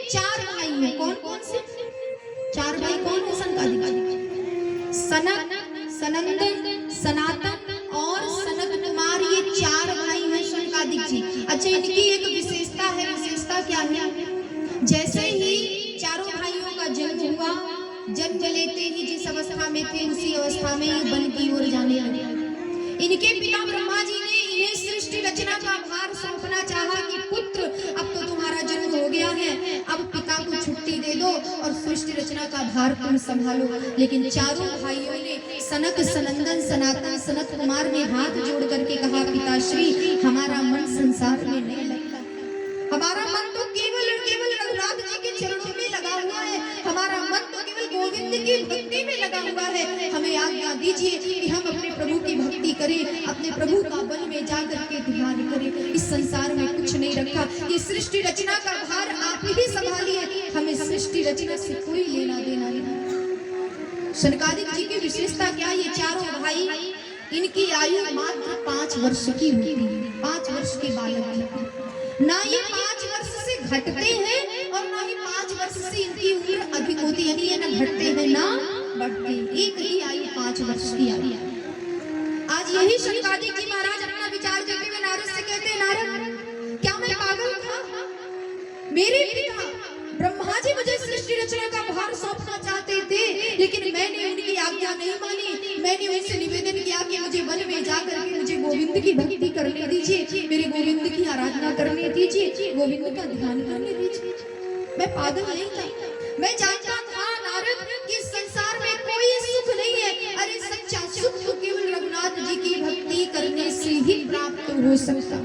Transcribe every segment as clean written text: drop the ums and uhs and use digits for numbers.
चार भाई हैं। कौन कौन से चार भाई? कौन है? सनकादिक, सनक, सनंदन, सनातन और सनक कुमार, ये चार भाई हैं सनकादिक जी। अच्छा, इनकी एक विशेषता है। विशेषता क्या है? जैसे ही चारों भाइयों का जन्म हुआ, जन्म लेते ही जिस अवस्था में थे उसी अवस्था में ये वन की ओर जाने लगे। इनके पिता ब्रह्मा जी ने इन्हें सृष्टि रचना का भार सौंपना चाहा कि पुत्र, अब तो तुम्हारा जन्म हो गया है, अब पिता को छुट्टी दे दो और सृष्टि रचना का भार तुम संभालो। लेकिन चारों भाइयों ने सनक, सनंदन, सनातन, सनत कुमार ने हाथ जोड़ करके कहा, पिताश्री हमारा मन संसार में नहीं लगता, हमारा मन तो केवल केवल रघुनाथ जी के चरणों में लगा हुआ है, हमारा मन तो केवल गोविंद की भक्ति में लगा हुआ है। हमें आज्ञा दीजिए कि हम अपने प्रभु की भक्ति करें, अपने प्रभु का वन में जाकर के ध्यान करें। इस संसार में कुछ नहीं रखा, ये सृष्टि रचना का भार आप ही संभालिए, हमें सृष्टि रचना से कोई लेना देना नहीं। सनकादिक जी की विशेषता क्या? ये चारों भाई, इनकी आयु मात्र 5 वर्ष की होती है, 5 वर्ष के बालक। ना ये 5 वर्ष से घटते हैं और ना ही 5 वर्ष से इनकी उम्र अधिक होती है, यानी ये ना घटते हैं ना बढ़ते। एक ही आयु 5 वर्ष की आयु। आज यही सनकादिक जी महाराज अपना विचार देते हुए नारद से कहते हैं, नारद क्या मैं पागल था? मेरे पिता ब्रह्मा जी मुझे सृष्टि रचना का भार सौंपना चाहते थे, लेकिन मैंने उनकी आज्ञा नहीं मानी। मैंने उनसे निवेदन किया कि मुझे वन में जाकर के मुझे गोविंद की भक्ति करने दीजिए, मेरे गोविंद की आराधना करने दीजिए, गोविंद का ध्यान करने दीजिए। मैं पागल नहीं था, मैं जानता था नारद कि संसार में कोई सुख नहीं है। अरे सच्चा सुख तो केवल रघुनाथ जी की भक्ति करने से ही प्राप्त हो सकता।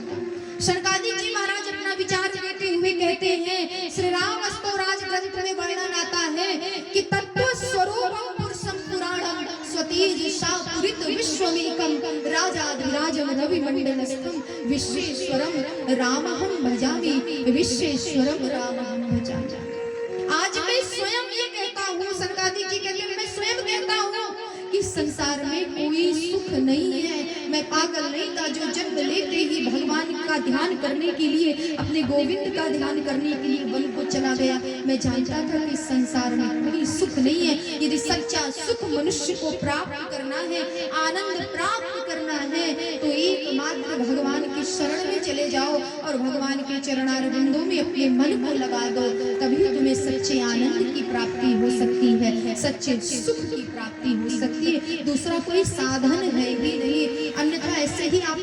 सनकादिक जी महाराज अपना विचार देते हुए कहते हैं, श्री राम स्तोराज ग्रंथ में वर्णन आता है कि तत्व स्वरूपम पुरुषम पुराणम स्वतेज शापुरित विश्वमेकम राजाधिराजम रवि मंडलस्थम विश्वेश्वरम रामहम भजामि, विश्वेश्वरम रामहम भजामि। आज मैं स्वयं ये कहता हूँ, सनकादिक जी कहते हैं, मैं स्वयं कहता हूँ कि संसार में कोई सुख नहीं है। मैं पागल नहीं था जो जन्म लेते ही भगवान का ध्यान करने के लिए, अपने गोविंद का ध्यान करने के लिए वन को चला गया। मैं जानता था कि संसार में कोई सुख नहीं है। यदि सच्चा सुख मनुष्य को प्राप्त करना है, आनंद प्राप्त करना है, तो एकमात्र भगवान की शरण में चले जाओ और भगवान के चरणारविंदों में अपने मन को लगा दो, तभी तुम्हें सच्चे आनंद की प्राप्ति हो सकती है, सच्चे सुख की प्राप्ति हो सकती है। दूसरा कोई साधन है ही नहीं, अन्यथा ऐसे ही आप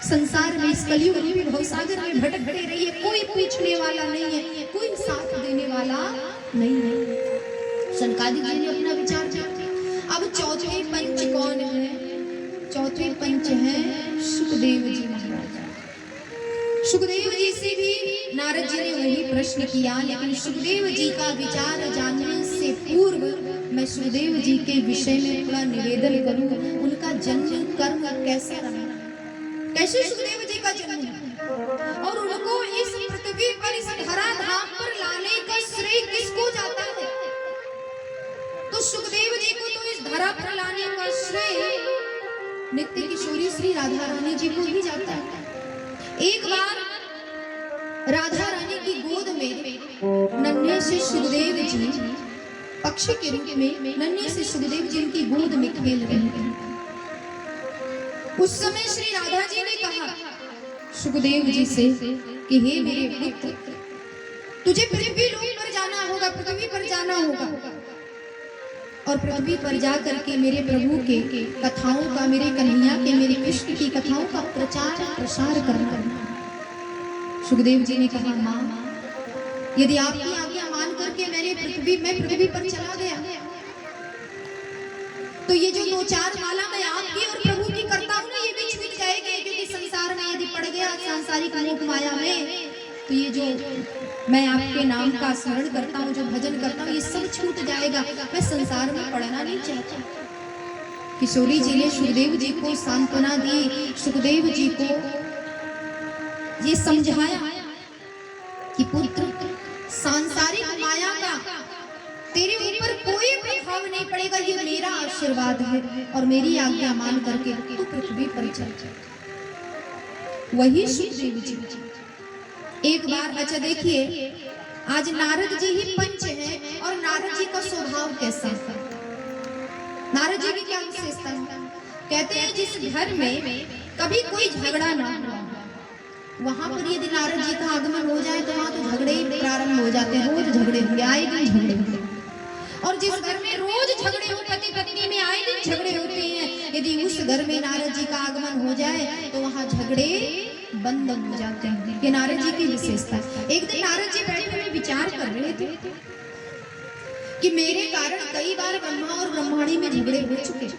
संसार में इस कलयुग में भवसागर में भटकते रहिए। कोई पूछने वाला नहीं है, कोई साथ देने वाला नहीं है। सनकादिक जी ने अपना विचार दिया। अब चौथे पंच कौन है? चौथे पंच हैं सुखदेव जी महाराज। सुखदेव जी से भी नारद जी ने वही प्रश्न किया, लेकिन सुखदेव जी का विचार जानने से पूर्व मैं सुखदेव जी के विषय में थोड़ा निवेदन करूं। उनका जन्म कर्म कैसा रहा, कैसे सुखदेव जी का जन्म, और उनको इस पृथ्वी पर, इस धराधाम पर लाने का श्रेय किसको जाता है? तो सुखदेव जी को तो इस धरा पर लाने का श्रेय नित्य किशोरी श्री राधा रानी जी को ही जाता है। एक बार राधा रानी की गोद में नन्हे से सुखदेव जी, पक्षी के रूप में नन्हे से सुखदेव जी उनकी गोद में खेल रहे हैं। उस समय श्री राधा जी ने कहा सुखदेव जी से कि हे मेरे पुत्र, तुझे पृथ्वी लोक पर जाना होगा, पृथ्वी पर जाना होगा, और पृथ्वी पर जाकर के मेरे प्रभु के कथाओं का, मेरे कन्हैया के, मेरे कृष्ण की कथाओं का प्रचार प्रसार करना। सुखदेव जी ने कहा, माँ यदि आपकी आज्ञा मान करके मैं पृथ्वी पर चला गया, तो ये जो 2-4 माला मैं आपकी और प्रभु की करता हूँ ना, ये भी छूट जाएगी, क्योंकि संसार में यदि पड़ गया सांसारिक मोह माया में, तो ये जो मैं आपके नाम का स्मरण करता हूँ, जो भजन करता हूँ, ये सब छूट जाएगा। मैं संसार में पड़ना नहीं चाहता। किशोरी जी ने सुखदेव जी को सांत्वना दी, सुखदेव जी को ये समझाया कि पुत्र, सांसारिक माया का तेरे ऊपर कोई प्रभाव नहीं पड़ेगा, ये मेरा आशीर्वाद है, और मेरी आज्ञा मान करके तू पृथ्वी पर चल। वही सुखदेव जी एक बार, अच्छा देखिए, आज नारद जी ही पंच हैं और नारद जी का स्वभाव कैसा है? नारद जी की क्या विशेषता है? कहते हैं जिस घर में कभी कोई झगड़ा ना हो, वहां पर यदि नारद जी का आगमन हो जाए तो वहां तो झगड़े ही प्रारंभ हो जाते हैं। रोज झगड़े होंगे, आए दिन झगड़े होंगे। और जिस घर में रोज झगड़े हो, पति पत्नी में आए दिन झगड़े होते हैं, यदि उस घर में नारद जी का आगमन हो जाए तो वहां झगड़े बंद हो जाते हैं। ये नारद जी की विशेषता है। एक दिन नारद जी बैठे हुए विचार कर रहे थे कि मेरे कारण कई बार ब्रह्मा और ब्रह्माणी में झगड़े हो चुके,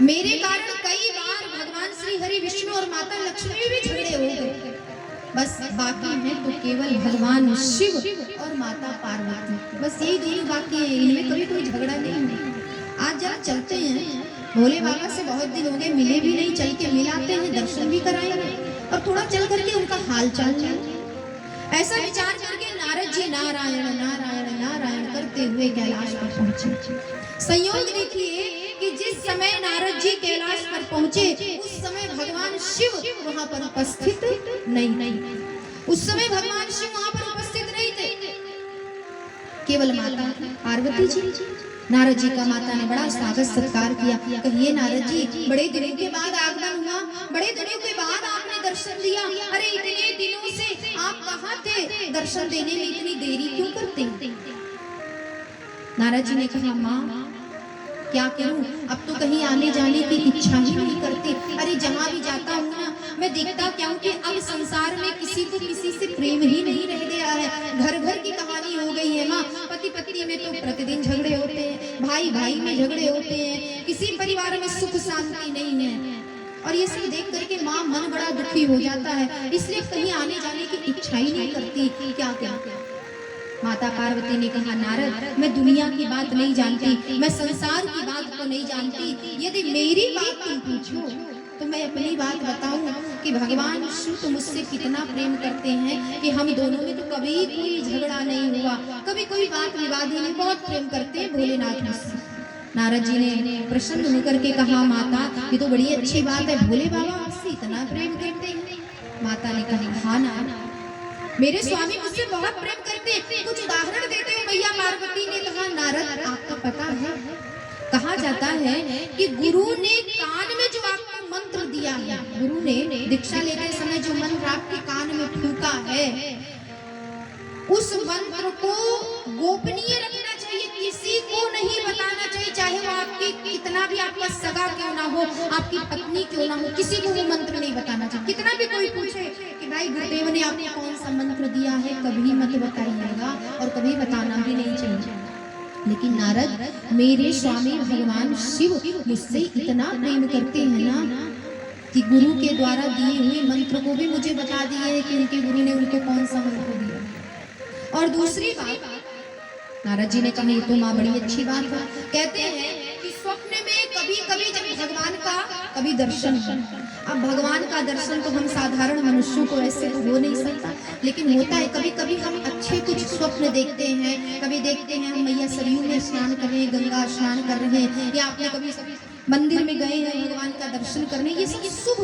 मेरे कारण कई बार भगवान श्री हरि विष्णु और माता लक्ष्मी में भी झगड़े हो गए, बस बाकी है तो केवल भगवान शिव और माता पार्वती, बस यही दोनों बाकी है, इनमें कभी कोई झगड़ा नहीं है। आज जरा चलते हैं, भोले बाबा से बहुत दिन हो गए मिले भी नहीं, चल के मिलाते हैं, दर्शन भी कराएंगे और थोड़ा चल करके उनका हाल चाल जाने। ऐसा विचार करके नारद जी नारायण नारायण नारायण करते हुए कैलाश पर पहुंचे। संयोग देखिए कि जिस समय नारद जी कैलाश पर पहुंचे उस समय भगवान शिव वहां पर उपस्थित नहीं, उस समय भगवान शिव वहां पर उपस्थित नहीं थे, केवल माता पार्वती जी। नारद जी का माता ने बड़ा स्वागत सत्कार किया। कहिए नारद जी, बड़े दिनों के बाद आगमन हुआ, बड़े दिनों के बाद आपने दर्शन दिया, अरे इतने दिनों से आप कहाँ थे, दर्शन देने में इतनी देरी क्यों करते? नारद जी ने कहा माँ क्या करूं, अब तो कहीं आने जाने की इच्छा ही नहीं करती। अरे जहाँ भी जाता हूँ ना मैं देखता क्या हूँ कि अब संसार में किसी को किसी से प्रेम ही नहीं रह गया है, घर घर की कहानी हो गई है माँ। पति पत्नी में तो प्रतिदिन झगड़े होते हैं, भाई भाई में झगड़े होते हैं, किसी परिवार में सुख शांति नहीं है। और ये सब देख करके माँ मन बड़ा दुखी हो जाता है, इसलिए कहीं आने जाने की इच्छा ही नहीं करती। क्या क्या माता पार्वती ने कहा नारद मैं दुनिया की बात नहीं जानती, मैं संसार की बात तो नहीं जानती, यदि मेरी बात तुम पूछो तो मैं अपनी बात बताऊं कि भगवान शिव तो मुझसे कितना प्रेम करते हैं कि हम दोनों में तो कभी कोई झगड़ा नहीं हुआ, कभी कोई बात विवाद ही नहीं, बहुत प्रेम करते हैं भोलेनाथ मुझसे। नारद जी ने प्रसन्न होकर के कहा माता ये तो बड़ी अच्छी बात है, भोले बाबा आपसे इतना प्रेम करते हैं। माता ने कहा हाँ नारद मेरे स्वामी मुझसे बहुत प्रेम करते हैं, कुछ उदाहरण देते हो मैया पार्वती ने कहा नारद आपको पता है, कहा जाता है कि गुरु ने कान में जो आपको मंत्र दिया है, गुरु ने दीक्षा लेते समय जो मंत्र आपके कान में फूंका है, उस मंत्र को गोपनीय रखना चाहिए, किसी को नहीं बताना चाहिए, चाहे वो आपके कितना भी आपका सगा क्यों ना हो, आपकी पत्नी क्यों ना हो, किसी को वो मंत्र नहीं बताना चाहिए। कितना भी कोई पूछे कि भाई गुरुदेव ने आपको कौन सा मंत्र दिया है, कभी मत बताइएगा और कभी बताना भी नहीं चाहिए। लेकिन नारद मेरे स्वामी भगवान शिव मुझसे इतना प्रेम करते हैं ना कि गुरु के द्वारा दिए हुए मंत्र को भी मुझे बता दिए है कि उनके गुरु ने उनको कौन सा मंत्र दिया। और दूसरी बात नारद जी ने कहा ये तो माँ बड़ी अच्छी बात है, कहते हैं कि स्वप्न में कभी कभी जब भगवान का कभी दर्शन हो, अब भगवान का दर्शन तो हम साधारण मनुष्यों को ऐसे तो हो नहीं सकता, लेकिन होता है कभी कभी हम अच्छे कुछ स्वप्न देखते हैं, कभी देखते हैं हम मैया सरयू में स्नान कर रहे हैं, गंगा स्नान कर रहे हैं, या आपने कभी मंदिर में गए हैं भगवान का दर्शन करने, ये सब शुभ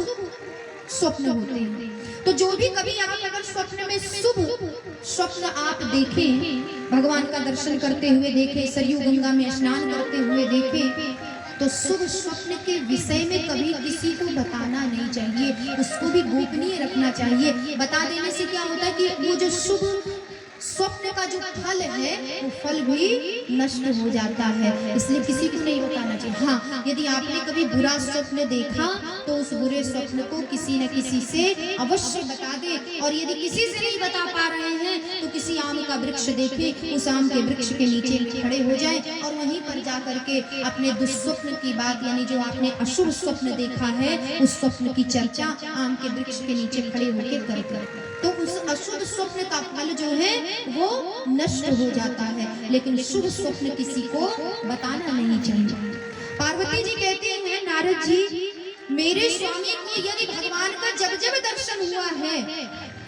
स्वप्न होते हैं। तो जो भी कभी आप अगर स्वप्न में शुभ स्वप्न आप देखें, भगवान का दर्शन करते हुए देखें, सरयू गंगा में स्नान करते हुए देखें, तो शुभ स्वप्न के विषय में कभी किसी को बताना नहीं चाहिए, उसको भी गोपनीय रखना चाहिए। बता देने से क्या होता है कि वो जो शुभ स्वप्न का जो फल है वो फल भी नष्ट हो जाता है, इसलिए किसी को नहीं बताना चाहिए। हाँ यदि आपने कभी बुरा स्वप्न देखा तो उस बुरे स्वप्न को किसी न किसी से अवश्य बता दे, और यदि किसी से नहीं बता पा रहे हैं तो किसी आम का वृक्ष देखे, उस आम के वृक्ष के नीचे खड़े हो जाए और वहीं पर जा करके अपने दुस्वप्न की बात, यानी जो आपने अशुभ स्वप्न देखा है उस स्वप्न की चर्चा आम के वृक्ष के नीचे खड़े होकर कर, तो उस अशुभ स्वप्न का फल जो है वो नष्ट हो जाता है, लेकिन शुभ स्वप्न किसी को बताना नहीं चाहिए। पार्वती जी कहते हैं नारद जी मेरे स्वामी को यदि भगवान का जब जब दर्शन हुआ है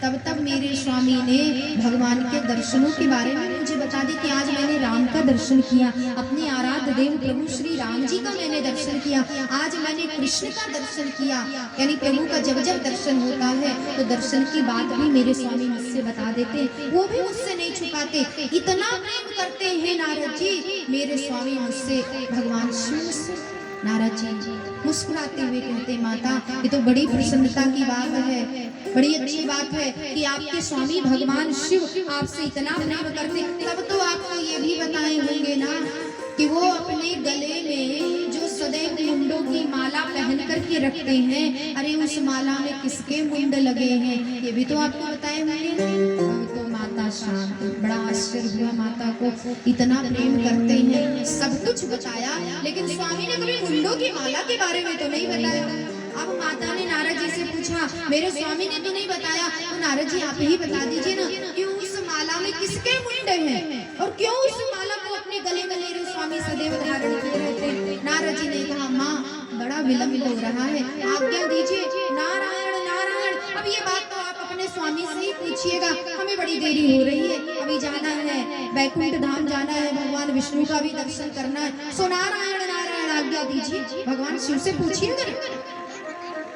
तब मेरे स्वामी ने भगवान के दर्शनों के बारे में मुझे बता दी कि आज मैंने राम का दर्शन किया, अपने आराध्य देव प्रभु श्री राम जी का मैंने दर्शन किया, आज मैंने कृष्ण का दर्शन किया। यानी प्रभु का जब जब दर्शन होता है तो दर्शन की बात भी मेरे स्वामी मुझसे बता देते, वो भी मुझसे नहीं छुपाते। इतना प्रेम करते हैं नारद जी मेरे स्वामी मुझसे, भगवान शिव से। नारद जी मुस्कुराते हुए कहते, माता ये तो बड़ी प्रसन्नता की बात है, बड़ी अच्छी बात है कि आपके स्वामी भगवान शिव आपसे इतना प्रेम करते। तब तो आपको ये भी बताए होंगे ना कि वो अपने गले में जो सदैव मुंडों की माला पहन करके रखते हैं, अरे उस माला में किसके मुंड लगे हैं ये भी तो आपको बताए होंगे। तो माता शांत, बड़ा आश्चर्य हुआ माता को, इतना प्रेम करते हैं, सब कुछ बताया, लेकिन स्वामी ने कभी मुंडों की माला के बारे में तो नहीं बताया। अब माता ने नारद जी से पूछा, मेरे स्वामी ने तो नहीं बताया, तो नारद जी आप ही बता दीजिए ना कि उस माला में किसके मुंड हैं और क्यों उस माला को अपने गले में मेरे स्वामी सदैव धारण किए रहते हैं। नारद जी ने कहा, माँ बड़ा विलंब हो रहा है, आज्ञा दीजिए। नारायण नारायण, अब ये बात तो आप अपने स्वामी से ही पूछिएगा, हमें बड़ी देरी हो रही है, अभी जाना है वैकुंठ धाम जाना है, भगवान विष्णु का भी दर्शन करना है। सो नारायण नारायण आज्ञा दीजिए, भगवान शिव से पूछिएगा।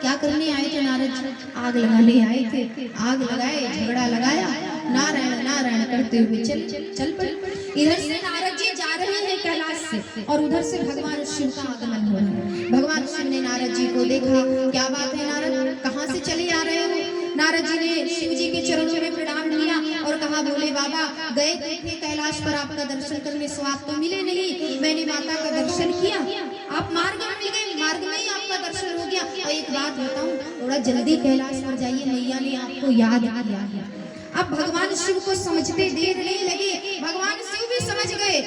क्या करने आए थे नारद जी? आग लगाने आए थे, आग लगाए, झगड़ा लगाया, नारायण नारायण करते हुए चल पड़े। इधर से नारद जी जा रहे हैं कैलाश से और उधर से भगवान शिव का आगमन हो रहा है। भगवान शिव ने नारद जी को देखा, क्या बात है नारद, कहाँ से चले आ रहे हो? नारद जी ने शिव जी के चरणों में प्रणाम किया और कहा, बोले बाबा गए थे कैलाश पर आपका दर्शन करने, सो आप तो मिले नहीं, मैंने माता का दर्शन किया, आप मार्ग में मिल गए, मार्ग में ही आपका दर्शन हो गया। और एक बात बताऊं, थोड़ा जल्दी कैलाश पर जाइए, मैया ने आपको याद किया है। अब भगवान शिव को समझते देर नहीं लगी, भगवान शिव भी समझ गए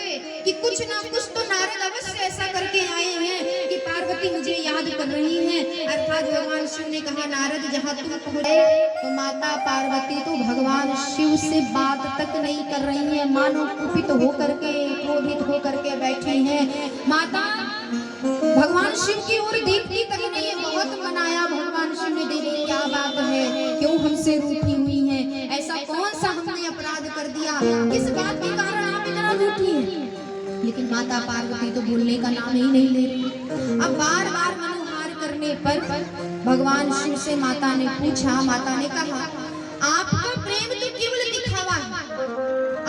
कि कुछ ना कुछ तो नारद अवश्य ऐसा करके आए हैं कि पार्वती मुझे याद कर रही हैं। अर्थात भगवान शिव ने कहा, नारद जहाँ तुम पहुंचे तो माता पार्वती तो भगवान शिव से बात तक नहीं कर रही है, मानो कुपित होकर के, क्रोधित होकर के बैठी हैं। माता भगवान शिव की ओर देखती तक नहीं, बहुत मनाया भगवान शिव ने, देवी क्या बात है, क्यों हमसे रूठी हुई हैं, ऐसा कौन सा हमने अपराध कर दिया, किस बात के कारण आप इतना रूठी हैं? लेकिन माता पार्वती तो बोलने का नाम ही नहीं ले रही। अब बार बार मनोहार करने पर भगवान शिव से माता ने पूछा, माता ने कहा, आपका प्रेम तो केवल दिखावा है,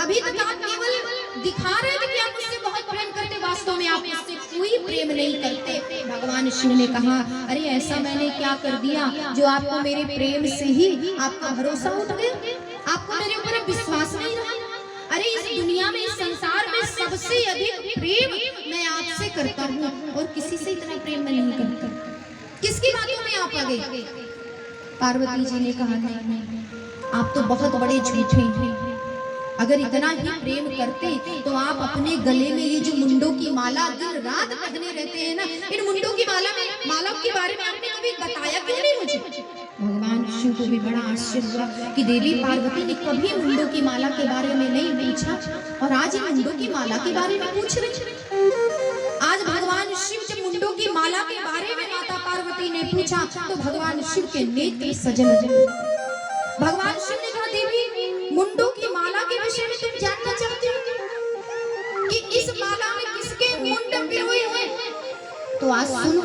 अभी तक आप केवल दिखा रहे थे कि आप मुझसे बहुत प्रेम करते, वास्तव में आप मुझसे कोई प्रेम नहीं करते। भगवान शिव ने कहा, अरे ऐसा मैंने क्या कर दिया जो आपको मेरे प्रेम से ही आपका भरोसा उठ गया, आपको मेरे ऊपर विश्वास नहीं रहा? अरे इस दुनिया में, इस संसार में सबसे अधिक प्रेम मैं आपसे करता हूँ और किसी से इतना प्रेम मैं नहीं करता। किसकी बातों में आप आ गए? पार्वती जी ने कहा, नहीं, आप तो बहुत बड़े झूठे हैं, अगर इतना ही प्रेम करते तो आप अपने गले में ये जो मुंडों की माला दिन रात पहने रहते हैं ना, इन मुंडों की माला के बारे में आपने कभी बताया क्यों नहीं मुझे? भगवान शिव को भी बड़ा आश्चर्य हुआ कि देवी पार्वती ने कभी मुंडों की माला के बारे में नहीं पूछा और आज मुंडों की माला के बारे में पूछ रहे। आज भगवान शिव जब मुंडों की माला के बारे में माता पार्वती ने पूछा तो भगवान शिव के नेत्र सजल। भगवान शिव ने कहा, देवी मुंडों की माला के विषय में तुम जानना चाहते हो कि इस माला में किसके मुंड पिरोए हुए? तो आज सुनो,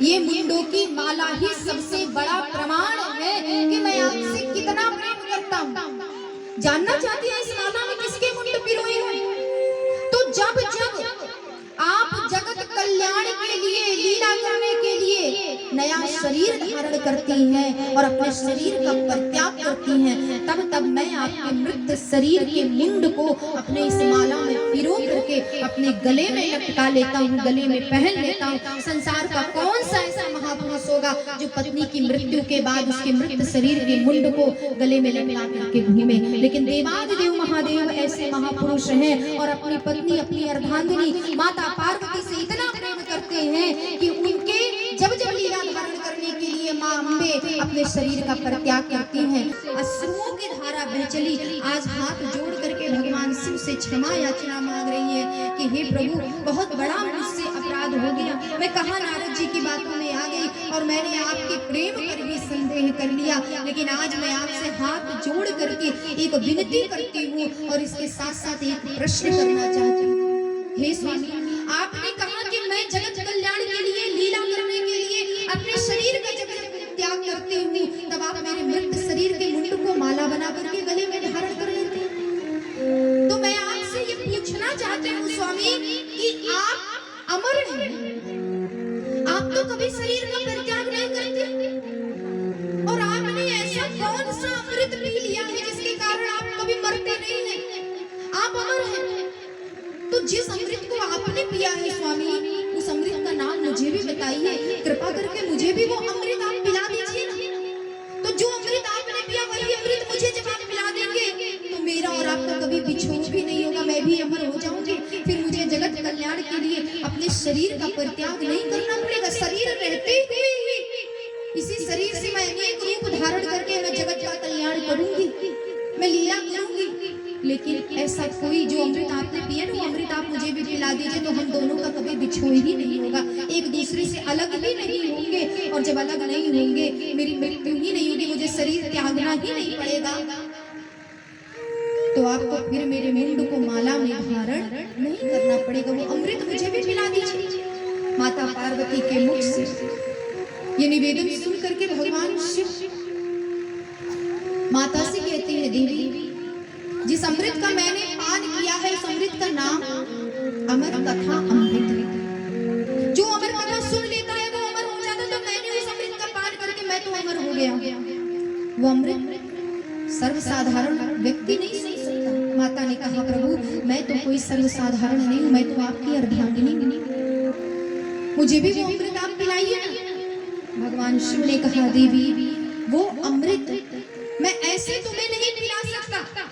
ये मुंडों की माला ही सबसे बड़ा प्रमाण है कि मैं आपसे कितना प्रेम करता हूँ। जानना चाहती है इस माला में किसके मुंड पिरोए हुए? तो जब जब आप जगत कल्याण के लिए, लीला करने के लिए नया शरीर धारण करती हैं और अपने शरीर का परित्याग करती हैं, तब तब मैं आपके मृत शरीर के मुंड को अपने इस माला में पिरो करके अपने गले में लटका लेता हूँ, गले में पहन लेता हूँ। संसार का कौन सा ऐसा महापुरुष होगा जो पत्नी की मृत्यु के बाद उसके मृत शरीर के मुंड को गले में लटका करके घूमे? लेकिन देवादिदेव महादेव ऐसे महापुरुष हैं और अपनी पत्नी, अपनी अर्धांगिनी माता पार्वती से इतना प्रेम करते हैं कि उनके जब जब लीला धारण करने के लिए माँ अम्बे अपने शरीर का परित्याग करती हैं, अश्रुओं की धारा बह चली। आज हाथ जोड़ करके भगवान शिव से क्षमा याचना मांग रही है कि हे प्रभु, बहुत बड़ा मुझसे अपराध अपराध हो गया, मैं कहाँ नारद जी की बातों में आ गई और मैंने आपके प्रेम पर भी संदेह कर लिया। लेकिन आज मैं आपसे हाथ जोड़ करके एक विनती करती हूँ और इसके साथ साथ एक प्रश्न करना चाहती हूँ। हे स्वामी, आपने कहा कि मैं जगत कल्याण के लिए, लीला करने के लिए अपने शरीर का जगत त्याग करती हूँ, तब आप मेरे मृत शरीर के मुंड को माला बना करके गले में धारण कर लेते हैं। तो मैं आपसे ये पूछना चाहती हूँ स्वामी कि आप अमर हैं, आप तो कभी शरीर का परित्याग नहीं करते और आपने ऐसा कौन सा अमृत पी लिया है जिसके कारण आप कभी मरते नहीं हैं? आप अमर हैं। तो जिस अमृत को आपने पिया है स्वामी, उस अमृत का नाम मुझे भी बताइए, कृपा करके मुझे भी वो अमृत आप पिला दीजिए ना। तो जो अमृत आपने पिया वही अमृत मुझे जब आप पिला देंगे तो मेरा और आपका कभी बिछोह भी नहीं होगा, मैं भी अमर हो जाऊंगी। फिर मुझे जगत कल्याण के लिए अपने शरीर का परित्याग नहीं करना पड़ेगा। शरीर रहते हुए ही इसी शरीर से मैं अनेक रूप धारण करके मैं जगत का कल्याण करूंगी, मैं लीला करूंगी। लेकिन ऐसा कोई जो अमृत आपने पिया ना, वो अमृत आप मुझे भी पिला दीजिए तो हम दोनों का कभी बिछोह ही नहीं होगा, एक दूसरे से अलग भी नहीं होंगे। और जब अलग नहीं होंगे, मेरी मृत्यु ही नहीं होगी, मुझे शरीर त्यागना ही नहीं पड़ेगा, तो आपको फिर मेरे मुंड को माला में धारण नहीं करना पड़ेगा। वो अमृत मुझे भी पिला दीजिए। माता पार्वती के मुख से ये निवेदन सुन करके भगवान शिव माता से कहते हैं, देवी जिस अमृत का मैंने पान किया है, उस अमृत का नाम अमर कथा अमृत है। जो अमर कथा सुन लेता है वो अमर हो जाता है। तो मैंने उस अमृत का पान करके मैं तो अमर हो गया। वो अमृत सर्वसाधारण व्यक्ति नहीं सुन सकता। माता ने कहा, प्रभु मैं तो कोई सर्वसाधारण नहीं हूँ, मैं तो आपकी अर्धांगिनी हूँ, मुझे भी वो अमृत आप पिलाइए ना। भगवान शिव ने कहा, देवी वो अमृत मैं ऐसे तुम्हें नहीं पिला सकता।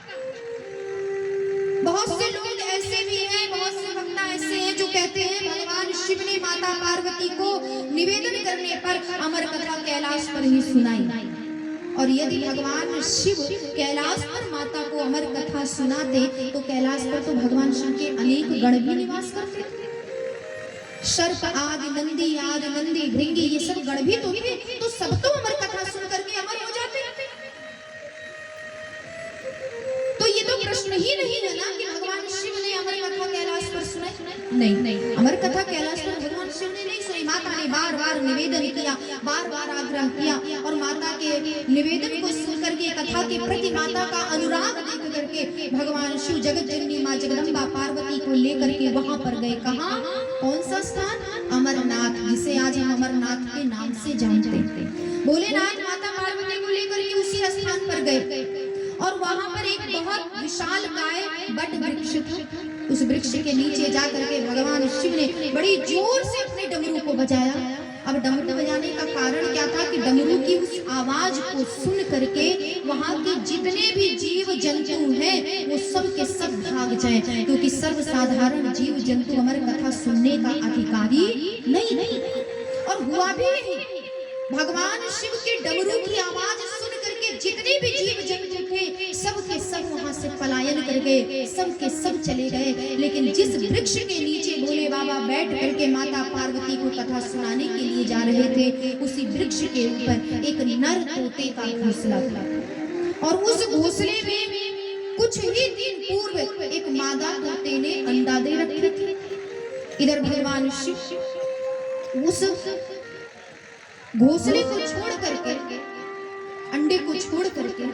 बहुत से लोग ऐसे भी हैं, बहुत से वक्ता ऐसे हैं जो कहते हैं भगवान शिव ने माता पार्वती को निवेदन करने पर अमर कथा कैलाश पर ही सुनाई। और यदि भगवान शिव कैलाश पर माता को अमर कथा सुनाते तो कैलाश पर तो भगवान शिव के अनेक गण भी निवास करते थे। सर्प आदि, नंदी आदि, नंदी भृंगी, ये सब गण भी तो थे, तो सब तो अमर कथा सुन करके अमर हो जाते। तो ये तो प्रश्न ही नहीं है ना कि भगवान शिव ने अमर कथा कैलाश पर सुनाई। नहीं, अमर कथा कैलाश पर भगवान शिव ने नहीं सुनी। माता ने बार बार निवेदन किया, बार बार आग्रह किया और माता के निवेदन को सुन करके, कथा के प्रति माता का अनुराग देख करके भगवान शिव जगत जननी माँ जगदम्बा पार्वती को लेकर के वहां पर गए। कहाँ? कौन सा स्थान? अमरनाथ, जिसे आज हम अमरनाथ के नाम से जानते हैं। भोलेनाथ माता पार्वती को लेकर के उसी स्थान पर गए और वहां पर एक बहुत विशाल गाय बट वृक्ष था। उस वृक्ष के नीचे जाकर के भगवान शिव ने बड़ी जोर से अपने डमरू को बजाया। अब डमरू बजाने का कारण क्या था कि डमरू की उस आवाज को सुन करके वहां के जितने भी जीव जंतु हैं वो सब के सब भाग जाएं, क्योंकि सर्वसाधारण जीव जंतु अमर कथा सुनने का अधिकारी नहीं। और हुआ भी नहीं। भगवान शिव के डमरू की आवाज सुन करके जितने भी जीव जंतु थे सब के सब वहां से पलायन कर गए, सब के सब चले गए। लेकिन जिस वृक्ष के नीचे भोले बाबा बैठ करके माता पार्वती को कथा सुनाने के लिए जा रहे थे, उसी वृक्ष के ऊपर एक नर तोते का घोंसला था और उस घोंसले में कुछ ही दिन पूर्व एक मादा तोते ने अंडा दे रखे थे। इधर भगवान शिव उस घोंसले को छोड़ करके, अंडे को छोड़ करके,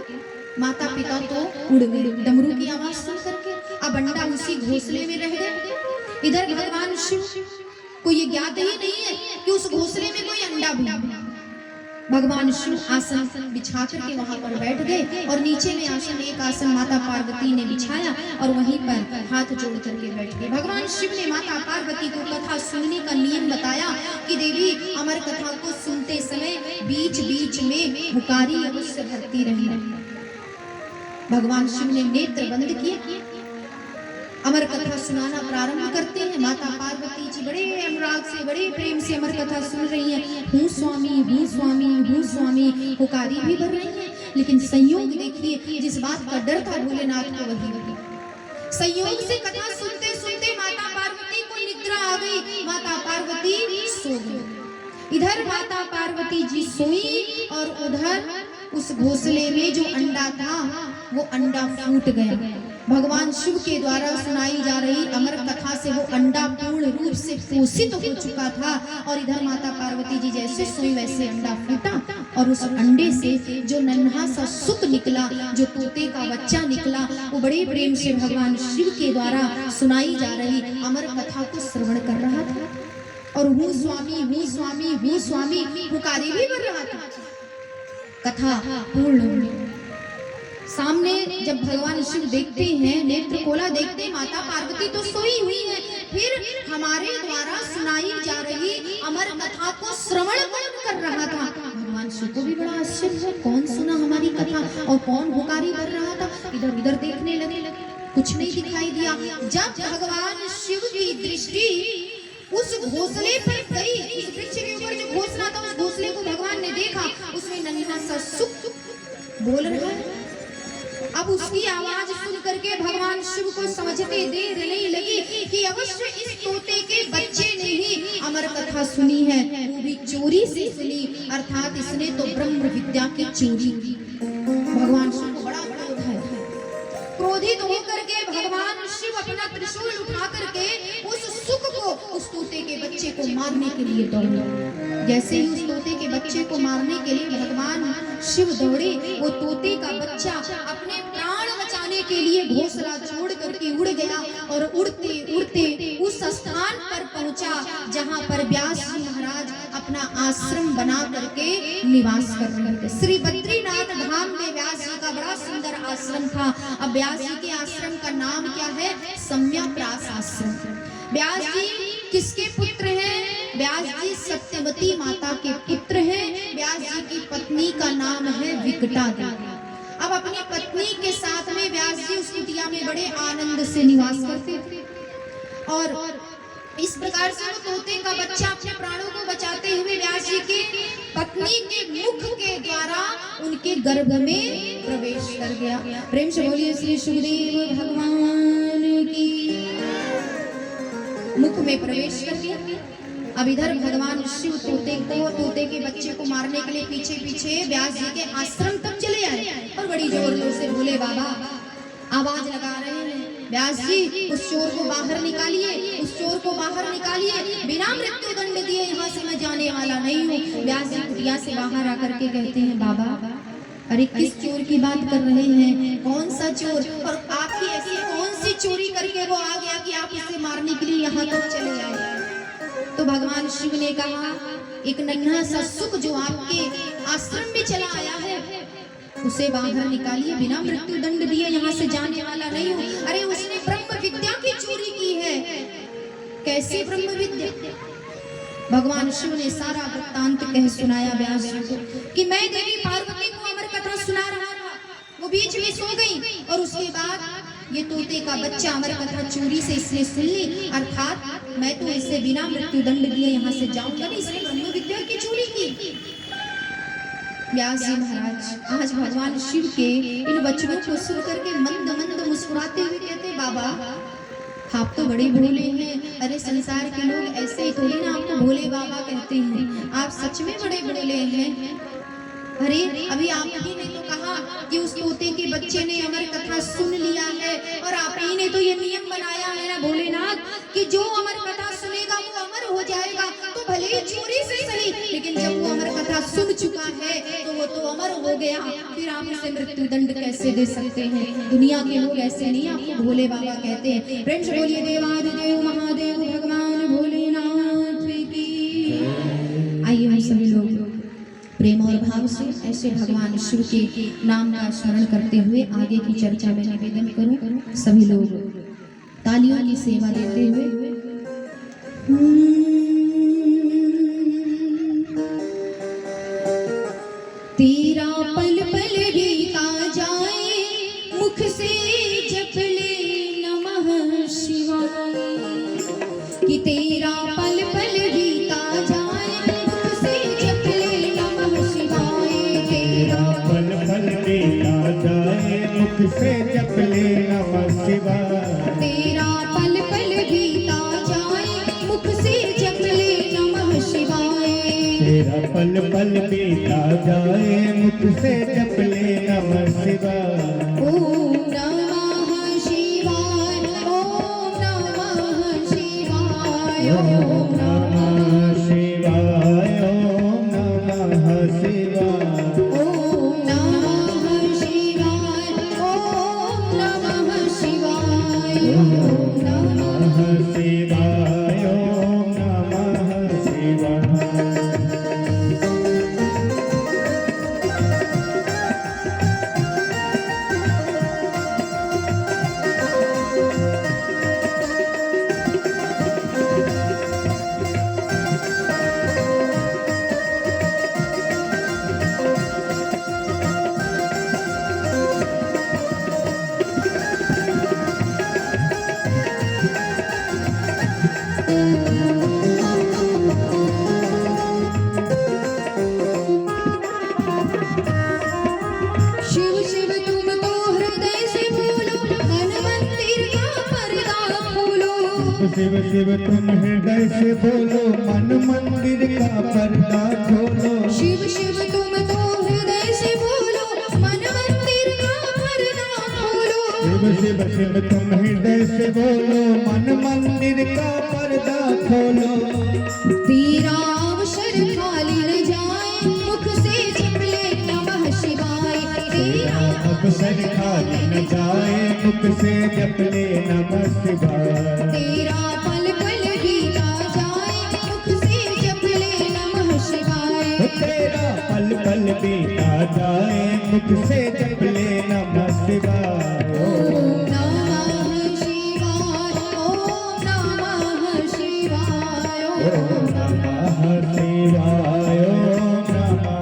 माता पिता तो उड़ गए डमरू की आवाज सुन करके। अब अंडा उसी घोंसले में रह गया। इधर भगवान शिव को ये ज्ञात ही नहीं है कि उस घोंसले में कोई अंडा भी। भगवान शिव आसन बिछा करके वहां पर बैठ गए और नीचे में आसन, एक आसन माता पार्वती ने बिछाया और वहीं पर हाथ जोड़ करके बैठ गए। भगवान शिव ने माता पार्वती को कथा सुनने का नियम बताया कि देवी अमर कथा को सुनते समय बीच बीच में हुकारी अवश्य भरती रहना। भगवान शिव ने नेत्र बंद किए, अमर कथा सुनाना प्रारंभ करते हैं। माता पार्वती जी बड़े अनुराग से, बड़े प्रेम से अमर कथा सुन रही हैं। हूँ स्वामी, हूँ स्वामी, हूँ स्वामी पुकारी भी भर रही हैं। लेकिन संयोग देखिए, जिस बात का डर था भोलेनाथ को वही संयोग से कथा सुनते सुनते माता पार्वती को निद्रा आ गई। माता पार्वती सो गई। इधर माता पार्वती जी सोई और उधर उस घोंसले में जो अंडा था वो अंडा फूट गया। भगवान शिव के द्वारा सुनाई जा रही अमर कथा से वो अंडा पूर्ण रूप से पोषित हो चुका था और इधर माता पार्वती जी जैसे सोई वैसे अंडा फूटा और उस अंडे से जो नन्हा सा सुत निकला, जो तोते का बच्चा निकला, वो बड़े प्रेम से भगवान शिव के द्वारा सुनाई जा रही अमर कथा को श्रवण कर रहा था और हूँ स्वामी हूँ स्वामी हूँ स्वामी पुकारी भी कर रहा था। कथा पूर्ण। सामने जब भगवान शिव देखते हैं, नेत्र खोला, देखते हैं माता पार्वती तो सोई हुई है, फिर हमारे द्वारा सुनाई जा रही अमर कथा को श्रवण कर रहा था। भगवान शिव को भी बड़ा आश्चर्य है, कौन सुना हमारी कथा और कौन पुकारी कर रहा था। इधर उधर देखने लगे, कुछ नहीं दिखाई दिया। जब भगवान शिव की दृष्टि उस घोंसले पर गई, उस वृक्ष के ऊपर जो घोंसला था उस घोंसले को भगवान ने देखा, उसमें नन्हा सा सुक बोल रहा है। अब उसकी आवाज सुन करके भगवान शिव को समझते देर नहीं लगी कि अवश्य इस तोते के बच्चे ने ही अमर कथा सुनी है, वो भी चोरी से सुनी, अर्थात इसने तो ब्रह्म विद्या की चोरी की। भगवान शिव को बड़ा क्रोध है। क्रोधित होकर के भगवान शिव अपना त्रिशूल उठा करके उस सुक को, उस तोते के बच्चे को मारने के लिए दौड़े। जैसे ही उस तोते के बच्चे को मारने के लिए भगवान शिव दौड़े, वो तोते का बच्चा अपने प्राण बचाने के लिए घोंसला छोड़ करके उड़ गया और उड़ते उड़ते उस स्थान पर पहुंचा जहां पर व्यास जी महाराज अपना आश्रम बना करके निवास कर रहे थे। श्री बद्रीनाथ धाम में व्यास जी का बड़ा सुंदर आश्रम था। अब व्यास जी के आश्रम का नाम क्या है? सम्यप्रास आश्रम। व्यास जी किसके पुत्र हैं? व्यास जी सत्यवती माता के पुत्र हैं। व्यास जी की पत्नी का नाम है विकटा देवी। अब अपनी पत्नी के साथ में व्यास जी उस कुटिया में बड़े आनंद से निवास करते थे और इस प्रकार से वो तोते का बच्चा अपने प्राणों को बचाते हुए व्यास जी के पत्नी के मुख के द्वारा उनके गर्भ में प्रवेश कर गया। प्रेम से बोलिए श्री सुखदेव भगवान की। मुख में प्रवेश कर गया। अब इधर भगवान शिव तोते के बच्चे को मारने के लिए पीछे पीछे व्यास जी के आश्रम तक चले आए और बड़ी जोर जोर से बोले, बाबा आवाज लगा रहे हैं, व्यास जी उस चोर को बाहर निकालिए, उस चोर को बाहर निकालिए, बिना मृत्यु दंड दिए यहाँ से मैं जाने वाला नहीं हूँ। व्यास जी कुटिया से बाहर आकर के कहते हैं, बाबा अरे किस चोर की बात कर रहे हैं? कौन सा चोर? और आपकी ऐसी कौन सी चोरी करके वो आ गया कि आप इसे मारने के लिए यहाँ तक चले आए? तो भगवान शिव ने कहा, एक नन्हा सा सुक जो आपके आश्रम में चला आया है उसे बाहर निकालिए, बिना मृत्यु दंड दिए यहाँ से जाने वाला नहीं हूँ। अरे उसने ब्रह्म विद्या की चोरी की है। कैसे ब्रह्म विद्या? भगवान शिव ने सारा वृत्तांत कह सुनाया व्यास जी को कि मैं देवी पार्वती को अमर कथा सुना रहा था, वो बीच में सो गई और उसके बाद ये तोते का बच्चा अमर कथा चोरी से इसने सुन ली, अर्थात मैं तो इसे बिना मृत्यु दंड दिए यहाँ से जाऊंगा नहीं, इसने ब्रह्म विद्या की चोरी की। व्यास जी महाराज आज भगवान शिव के इन वचनों को सुन करके मंद मंद मुस्कुराते हुए कहते, बाबा आप तो बड़े भोले हैं। अरे संसार के लोग ऐसे ही थोड़ी ना आपको भोले बाबा कहते हैं, आप सच में बड़े भोले हैं। अरे अभी आप ही ने तो कहा कि उस तोते के बच्चे ने अमर कथा सुन लिया है और आप ही ने तो ये नियम बनाया है ना भोलेनाथ कि जो अमर कथा सुनेगा वो अमर हो जाएगा, तो भले ही चोरी से सही, लेकिन जब वो अमर कथा सुन चुका है तो वो तो अमर हो गया, फिर आप उसे मृत्यु दंड कैसे दे सकते हैं? दुनिया के लोग ऐसे नहीं आपको भोले बाबा कहते हैं। प्रेम से बोलिए देवादिदेव महादेव भगवान भोलेनाथ की। आइए हम सभी लोग प्रेम और भाव से ऐसे भगवान शिव के नाम का स्मरण करते हुए आगे की चर्चा में निवेदन करूं। सभी लोग तालियों की सेवा देते हुए तेरा पल पल बीता जाए मुख से जप ले नमः शिवाय, कि तेरा पल पल बीता जाए मुख से जप ले नमः शिवाय, तेरा पल पल बीता जाए मुख से जप ले नमः शिवाय, तेरा पल पल बीता जाए मुख से जप ले पल पल बीता जाए मुख से जप ले नमः शिवाय। ओम नमः शिवाय, ओम नमः शिवाय, ओम नमः शिवाय, ओम नमः शिवाय। ओम नमः शिवाय, ओम नमः शिवाय, ओम ओम नमः शिवाय, ओम नमः शिवाय। शिव शिव तुम तो हृदय से बोलो, मन मंदिर का पर्दा खोलो। शिव शिव तुम हृदय से बोलो, मन मंदिर का पर्दा खोलो। शिव शिव तुम तो हृदय से बोलो, मन मंदिर का पर्दा खोलो। शिव शिव शिव तुम हृदय से बोलो, मन मंदिर का पर्दा खोलो। तेरा अवसर खाली न जाए, मुख से जप ले नमः शिवाय। तेरा अवसर खाली न जाए, मुख से जप ले नमः शिवाय। तेरा पल पल बीता जाए, मुख से जप ले नमः शिवाय। तेरा पल पल बीता जाए, मुख से जप ले नमः शिवाय। ओम नमः शिवाय, ओम नमः शिवाय, ओम नमः शिवाय, ओम नमः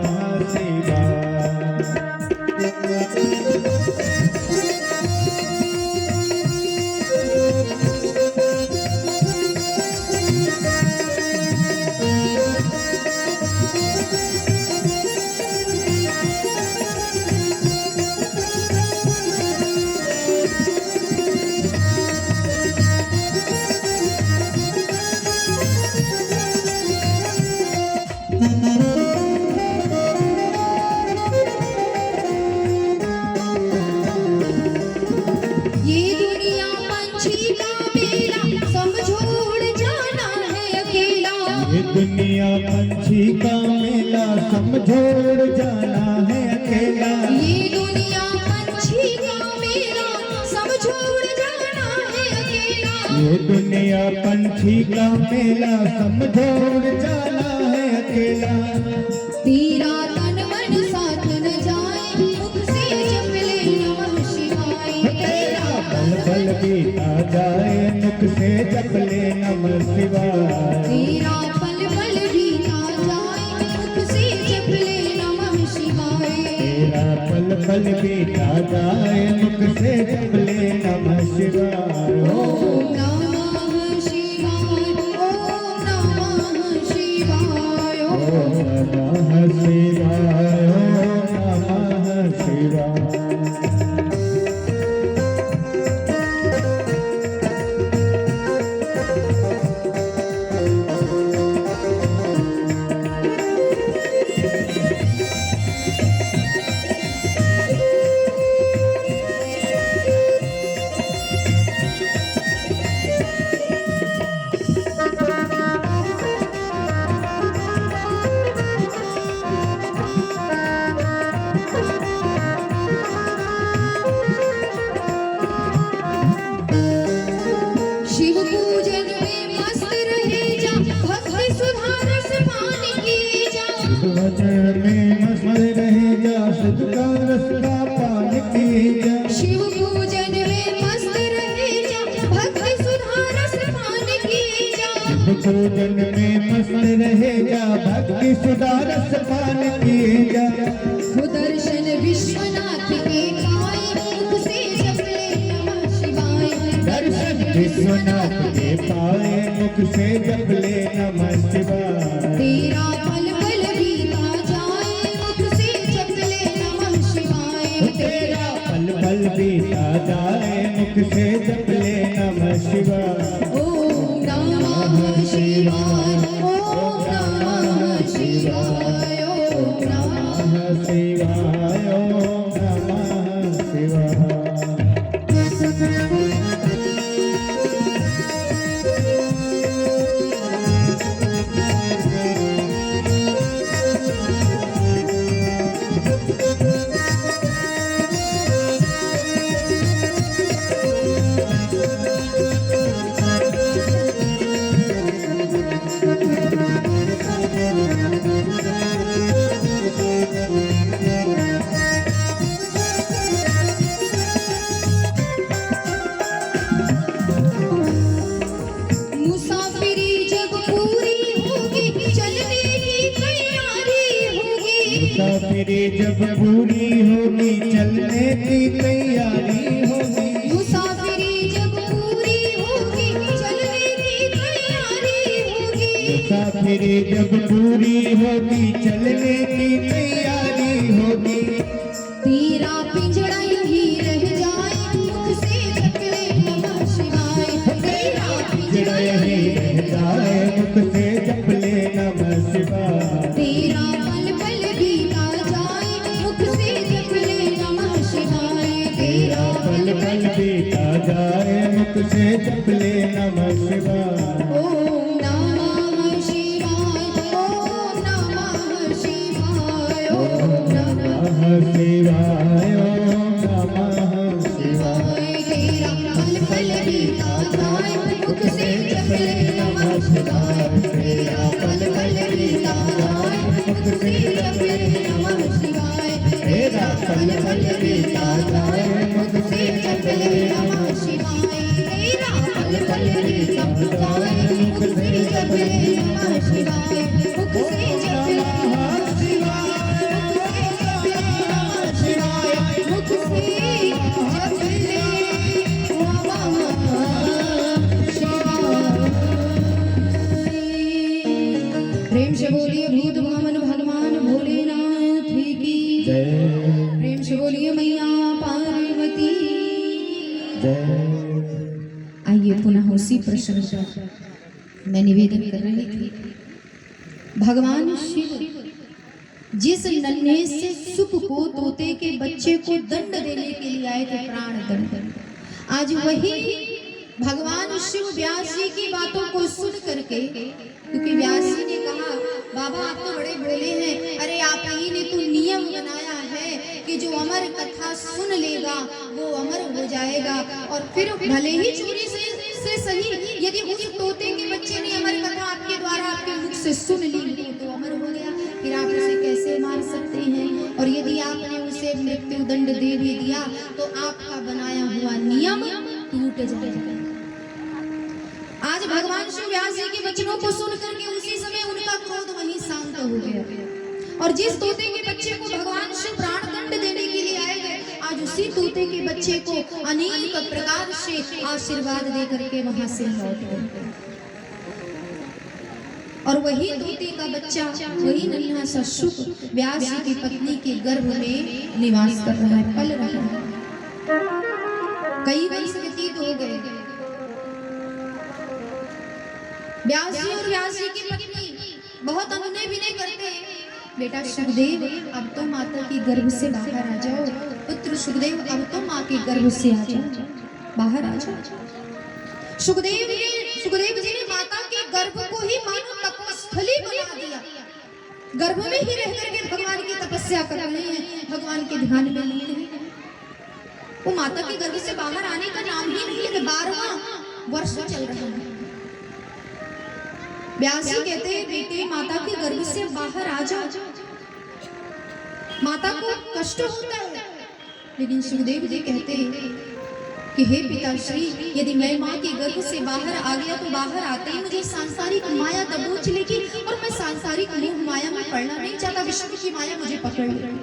ये दुनिया पंछी का मेला, समझो उड़ जाना है अकेला। ये दुनिया पंछी का मेला, समझोड़ जाना है अकेला। ये दुनिया पंछी का मेला, समझो उड़ जाना है अकेला। ये दुनिया पंछी का मेला, समझोड़ जाना है अकेला। तेरा तन मन साथ न जाए, मुख से जप ले नमः शिवाय। तेरा पल पल बीता जाए, मुख से जप ले नमः शिवाय। तेरा पल पल बीता जाए, मुख से जप ले नमः शिवाय। तेरा पल पल बीता जाए, मुख से जप ले नमः शिवाय। ओम नमः शिवाय, ओम नमः शिवाय, ओम नमः शिवाय, ओम नमः शिवाय। शिव पूजन में मस्त रहे जा, भक्ति सुधा रस पान किए जा। भजन में मस्त रहे जा, सुध का रस का पान किए जा। शिव पूजन में मस्त रहे जा, भक्ति सुधा रस पान किए जा। भोजन में मस्त रहे जा, भक्ति सुधा रस पान किए जा। दर्शन विश्वनाथ के पाए, मुख से जप ले नमः शिवाय। दर्शन विश्वनाथ के पाए, मुख से जप ले नमः शिवाय। तेरा पल पल बीता जाए, मुख से जप ले नमः शिवाय। तेरा पल पल बीता जाए, मुख से जप ले नमः शिवाय। ओम नमः शिवाय, ओम नमः शिवाय। शिवाय ओम नमः शिवाय ओम नमः शिवाय। मुसाफिरी जब पूरी होगी चलने की तैयारी होगी। मुसाफिरी जब पूरी होगी चलने की तैयारी होगी। मुसाफिरी जब पूरी होगी चलने की तैयारी होगी। मुसाफिरी जब पूरी होगी चलने की तैयारी होगी। तेरा पिंजड़ा यही रह जाए मुख से जप ले नमः शिवाय। तेरा पिंजड़ा यही रह जाए मुख से जप ले नमः शिवाय। तेरा पल पल बीता जाए मुख से जप ले नमः शिवाय। तेरा पल पल बीता जाए मुख से जप ले नमः शिवाय। ओम नमः शिवाय ओम नमः शिवाय ओम नमः शिवाय ओम नमः शिवाय। तेरा पल पल बीता जाए मुख से जप ले नमः शिवाय। तेरा पल पल बीता जाए मुख से जप ले नमः शिवाय। तेरा पल पल बीता जाए मुख से जप ले नमः शिवाय। तेरा पल पल बीता जाए मुख से जप ले नमः शिवाय। मुख से जप ले नमः शिवाय। मुख से जप ले नमः शिवाय। प्रेम से बोलिए भूत भामन भगवान भोलेनाथ की जय प्रेम से बोलिए मैया पार्वती। जय। आइए पुनः उसी प्रश्न पर मैं निवेदन कर रही थी। भगवान शिव जिस नन्हे से सुख को तोते के बच्चे को दंड देने के लिए आए थे, प्राण दंड, आज वही भगवान शिव व्यास जी की बातों को सुन करके, क्योंकि व्यास जी ने कहा बाबा आप तो बड़े भोले हैं, अरे आप ही ने तो नियम बनाया है कि जो अमर कथा सुन लेगा वो अमर हो जाएगा। और फिर भले ही चोरी से सही, यदि उस तोते के बच्चे ने अमर कथा आपके द्वारा आपके मुख से सुन ली तो अमर हो गया, फिर आप उसे कैसे मार सकते हैं? और यदि आपने उसे मृत्यु दंड दे भी दिया तो आपका बनाया हुआ नियम टूट जाएगा। आज भगवान शिव व्यास जी के वचनों को सुन करके उसी समय उनका क्रोध वहीं शांत हो गया। और जिस तोते के बच्चे को भगवान शिव प्राण दंड देने के लिए आए गए, आज उसी तोते के बच्चे को अनेक प्रकार से आशीर्वाद दे करके वहां से लौट गए। और वही तोते का बच्चा, वही नन्हा सा शुक व्यास जी की पत्नी के गर्भ में निवास कर रहा है, पल रहा है। कई वर्ष व्यतीत हो गए। व्यास जी और व्यास जी की पत्नी बहुत अनुनय विनय करते हैं, बेटा सुखदेव अब तो माता के गर्भ से बाहर आ जाओ, पुत्र सुखदेव अब तो माँ के गर्भ से आ जाओ, बाहर आ जाओ। सुखदेव जी ने माता के गर्भ को ही मानो तपस्थली बना दिया। गर्भ में ही रह करके भगवान की तपस्या कर रहे हैं, भगवान के ध्यान में लीन हैं। वो माता के गर्भ से बाहर आने का नाम ही नहीं है। 12वां वर्ष चल रहा है। व्यास जी कहते हैं बेटे माता के गर्भ से बाहर आ जाओ। माता को कष्ट होता है, लेकिन सुखदेव जी कहते हैं कि हे पिताश्री, यदि मैं माँ के गर्भ से बाहर आ गया तो बाहर आते ही मुझे सांसारिक माया दबोच लेगी और मैं सांसारिक मोह माया में पड़ना नहीं चाहता, विष्णु की माया मुझे पकड़ लेगी।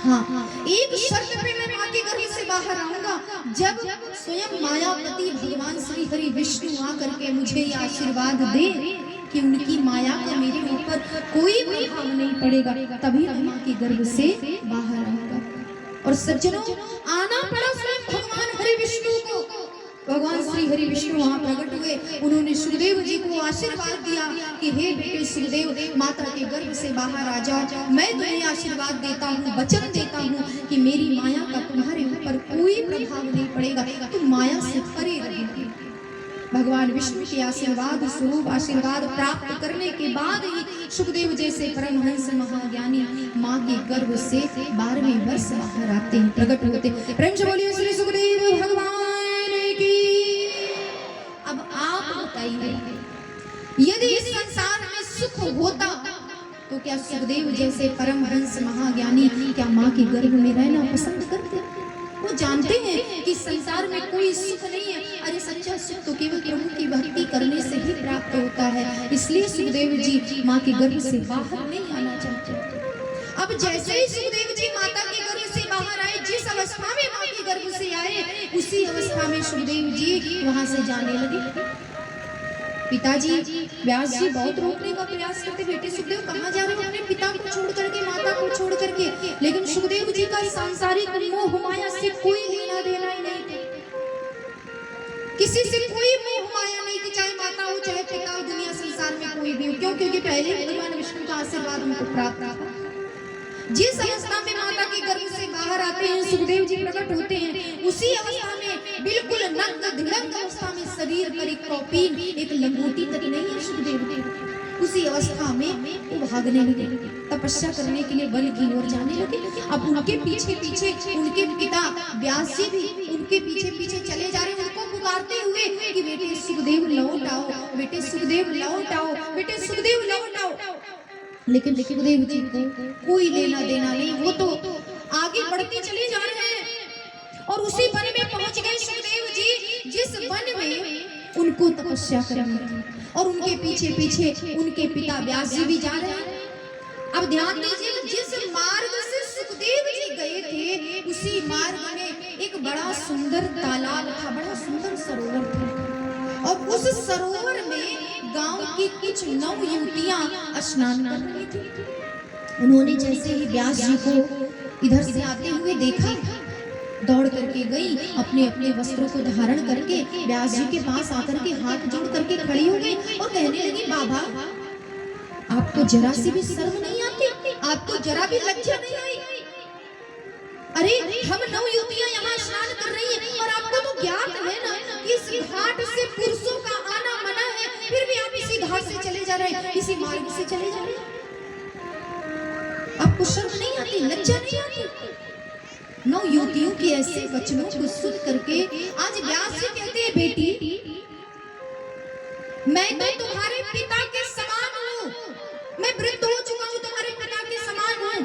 हाँ, एक शर्त पे मैं माँ के गर्भ से बाहर आऊंगा, जब स्वयं मायापति भगवान श्री हरि विष्णु आकर के मुझे ये आशीर्वाद दे कि उनकी माया का मेरे ऊपर कोई प्रभाव नहीं पड़ेगा, तभी मैं माँ के गर्भ से बाहर आऊंगा। और सज्जनों, आना पड़ा स्वयं भगवान हरि विष्णु को भगवान श्री हरि विष्णु वहां प्रकट हुए। उन्होंने सुखदेव जी को आशीर्वाद दिया कि हे बेटे सुखदेव, माता के गर्भ से बाहर आ जाओ। मैं तुम्हें आशीर्वाद देता हूँ, वचन देता हूँ कि मेरी माया का तुम्हारे ऊपर कोई प्रभाव नहीं पड़ेगा, तुम माया से परे रहोगे। भगवान विष्णु के आशीर्वाद स्वरूप आशीर्वाद प्राप्त करने के बाद ही सुखदेव जैसे परमहंस महाज्ञानी माँ के गर्भ से 12वें वर्ष बाहर आते हैं, प्रकट होते। प्रेम से बोलिए श्री सुखदेव भगवान की। अब आप बताइए, यदि इस संसार में सुख होता तो क्या सुखदेव जैसे परमहंस महाज्ञानी क्या माँ के गर्भ में रहना पसंद करते? वो जानते हैं कि संसार में कोई सुख नहीं है। अरे सच्चा सुख तो केवल प्रभु की भक्ति करने से ही प्राप्त होता है। इसलिए सुखदेव जी माँ के गर्भ से बाहर नहीं आना चाहते। अब जैसे ही सुखदेव जी माता के गर्भ से बाहर आए, जिस अवस्था में माँ के गर्भ से आए, उसी अवस्था में सुखदेव जी वहां से जाने लगे। पिताजी व्यास जी बहुत रोकने का प्रयास करते, बेटे सुखदेव कहाँ जा रहे हो अपने पिता को छोड़ करके, माता को छोड़ करके। लेकिन सुखदेव जी का सांसारिक मोह माया से कोई लेना देना ही नहीं था। किसी से कोई मोह माया नहीं थी, चाहे माता हो चाहे पिता हो, दुनिया संसार में कोई भी हो। क्यों? क्योंकि पहले भगवान विष्णु का आशीर्वाद उनको प्राप्त था। जिस अवस्था में माता के गर्भ से बाहर आते हैं, सुखदेव जी प्रकट होते हैं, उसी अवस्था में बिल्कुल नग्न धिरंग अवस्था में शरीर पर एक कौपीन, एक लंगोटी तक नहीं है सुखदेव जी। उसी अवस्था में वो भागने लगे, तपस्या करने के लिए वन की ओर जाने लगे। अब उनके पीछे पीछे उनके पिता व्यास जी भी उनके पीछे पीछे चले जा रहे हैं, उनको पुकारते हुए कि बेटे सुखदेव लौट आओ, बेटे सुखदेव लौट आओ, बेटे सुखदेव लौट आओ। लेकिन सुखदेव जी को कोई लेना देना नहीं, वो तो आगे बढ़ते चले जा रहे हैं। और उसी वन में पहुंच गए सुखदेव जी, जिस वन में उनको तपस्या करनी थी। और उनके पीछे पीछे उनके पिता व्यास जी भी जा रहे हैं। अब ध्यान दीजिए, जिस मार्ग से सुखदेव जी गए थे, उसी मार्ग में एक बड़ा सुंदर तालाब था, बड़ा सुंदर सरोवर था। और उस सरोवर में गांव की कुछ 9 युवतियां स्नान कर रही थी। उन्होंने जैसे ही व्यास जी को इधर से आते हुए देखा, दौड़ करके गई, अपने अपने वस्त्रों को धारण करके व्यास जी के पास आकर के हाथ जोड़ करके खड़ी हो गई और कहने लगी, बाबा आपको जरा सी भी शर्म नहीं आती? आपको जरा भी लज्जा नहीं आई? अरे हम 9 युवतियां यहाँ स्नान कर रही हैं और आपको तो ज्ञात है ना कि इस घाट से पुरुषों का आना मना है, फिर भी आप इसी घाट से चले जा रहे हैं, इसी मार्ग से चले जा रहे हैं। आपको शर्म नहीं आती, लज्जा नहीं आती? 9 युवतियों के ऐसे वचनों को सुन करके आज व्यास जी कहते हैं, बेटी मैं तो तुम्हारे पिता के समान हूँ, मैं वृद्ध हो चुका हूँ, तुम्हारे पिता के समान हूँ।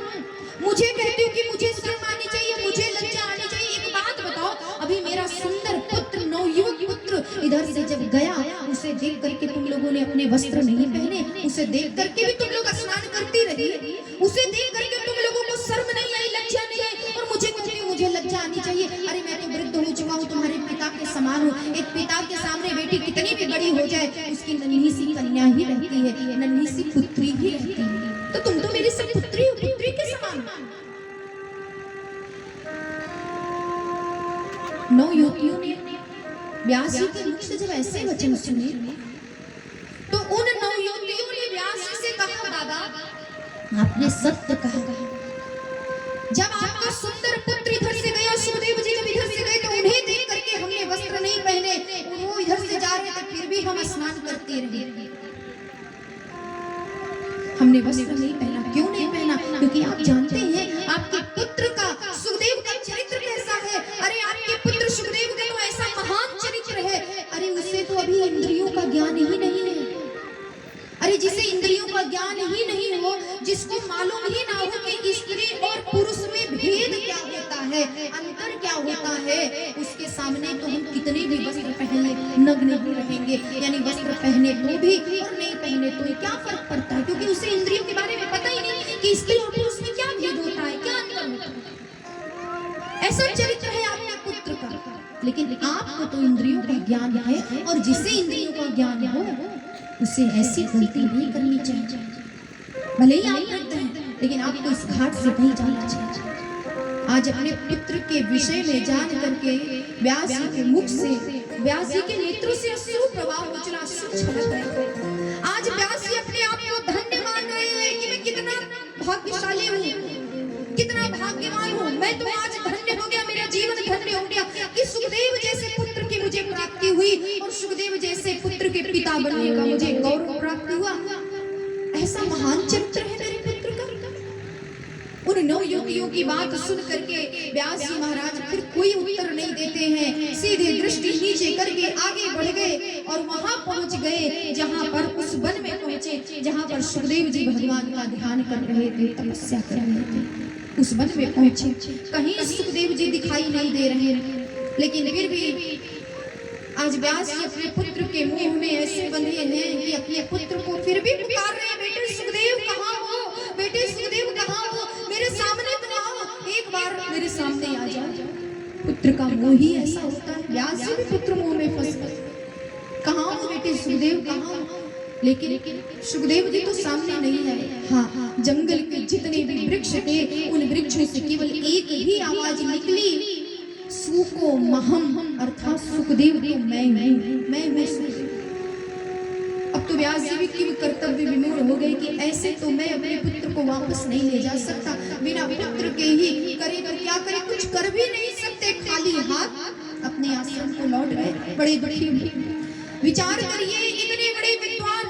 मुझे कहती हूँ कि मुझे शर्म आनी चाहिए, मुझे लज्जा आनी चाहिए। एक बात बताओ, अभी मेरा सुंदर पुत्र, नवयुवक पुत्र इधर से जब गया, उसे देख करके तुम लोगों ने अपने वस्त्र नहीं पहने, उसे देख करके भी तुम लोग स्नान करती रही, उसे देख करके तुम लोगों को शर्म नहीं आई, लज्जा नहीं आई, और मुझे कहती हूँ मुझे लज्जा आनी चाहिए। अरे मैं तो वृद्ध हो चुका हूँ, तुम्हारे पिता के समान हूँ। एक पिता के सामने बेटी कितनी भी बड़ी हो जाए, उसकी नन्ही सी कन्या ही रहती है, नन्ही सी पुत्री ही रहती है। तो तुम तो मेरी सब पुत्री हो, पुत्री के समान। 9 युवतियों ने व्यास जी के मुख से जब ऐसे वचन सुने, तो उन 9 युवतियों ने व्यास जी से कहा, दादा आपने सत्य कहा। जब आपका सुंदर पुत्र इधर से गया, सुखदेव जी जब इधर से गए, तो उन्हें देख करके हमने वस्त्र नहीं पहने, वो इधर से जा रहे थे, फिर भी हम स्नान करते रहे, हमने वस्त्र नहीं पहना। क्यों नहीं पहना? क्योंकि आप जानते हैं आपके पुत्र का, सुखदेव का चरित्र कैसा है। अरे आपके पुत्र सुखदेव का तो ऐसा महान चरित्र है, अरे उसे तो अभी इंद्रियों का ज्ञान ही नहीं है। अरे जिसे इंद्रियों का ज्ञान ही नहीं हो, जिसको मालूम ही ना हो कि स्त्री और पुरुष में भेद क्या होता है, अंतर क्या होता है, उसके सामने तो हम कितने भी वस्त्र पहन ले नग्न ही रहेंगे। यानी वस्त्र पहने तो भी और नहीं पहने तो क्या फर्क पड़ता है, क्योंकि उसे इंद्रियों के बारे में पता ही नहीं कि स्त्री और पुरुष में क्या भेद होता है, क्या अंतर होता है। ऐसा चरित्र है आपके पुत्र का। लेकिन आपको तो इंद्रियों का ज्ञान है, और जिसे इंद्रियों का ज्ञान हो उसे ऐसी गलती नहीं करनी चाहिए। भले ही आप वृद्ध हैं, लेकिन आपको इस घाट से नहीं जाना चाहिए। आज अपने पुत्र के विषय में जान करके व्यास जी के मुख से व्यास जी के नेत्रों से अश्रु प्रवाह उछला, अश्रु छलक रहे। आज व्यास जी अपने आप को धन्य मान रहे हैं कि मैं कितना भाग्यशाली हूँ, कितना भाग्यवान हूँ। मैं तो आज धन्य हो गया, मेरा जीवन धन्य हो गया कि सुखदेव जैसे पुत्र की मुझे प्राप्ति हुई और सुखदेव जैसे पुत्र के पिता बनने का मुझे गौरव प्राप्त हुआ। ऐसा महान चरित्र है मेरे पुत्र का। उन नौ योगियों की बात सुन करके व्यास जी महाराज फिर कोई उत्तर नहीं देते हैं, सीधे दृष्टि नीचे करके आगे बढ़ गए और वहां पहुंच गए जहां पर उस वन में पहुंचे जहां पर सुखदेव जी भगवान का ध्यान कर रहे थे, तपस्या कर रहे थे। उस वन में पहुंचे, कहीं सुखदेव जी दिखाई नहीं दे रहे, लेकिन फिर भी आज व्यास जी अपने पुत्र के मुंह में ऐसे बंधे हैं कि अपने पुत्र को फिर भी पुकार रहे हैं, बेटे सुखदेव कहाँ हो, बेटे सुखदेव कहाँ हो, मेरे सामने तो आओ, एक बार मेरे सामने आ जाओ। पुत्र का मोह ही ऐसा होता है। व्यास जी भी पुत्र मोह में फंस गए, कहाँ हो बेटे सुखदेव कहाँ हो, लेकिन सुखदेव जी तो सामने नहीं है। हाँ, जंगल के जितने भी वृक्ष थे उन वृक्षों से केवल एक ही आवाज निकली, सुको महम, अर्थात सुखदेव तो मैं हूँ सुखदेव। अब तो व्यास जी भी किम कर्तव्य विमूढ़ हो गए कि ऐसे तो मैं अपने पुत्र को वापस नहीं ले जा सकता, बिना पुत्र के ही करे तो क्या करे, कुछ कर भी नहीं सकते, खाली हाथ अपने आश्रम को लौट गए, बड़े दुखी हुए। विचार करिए, इतने बड़े विद्वान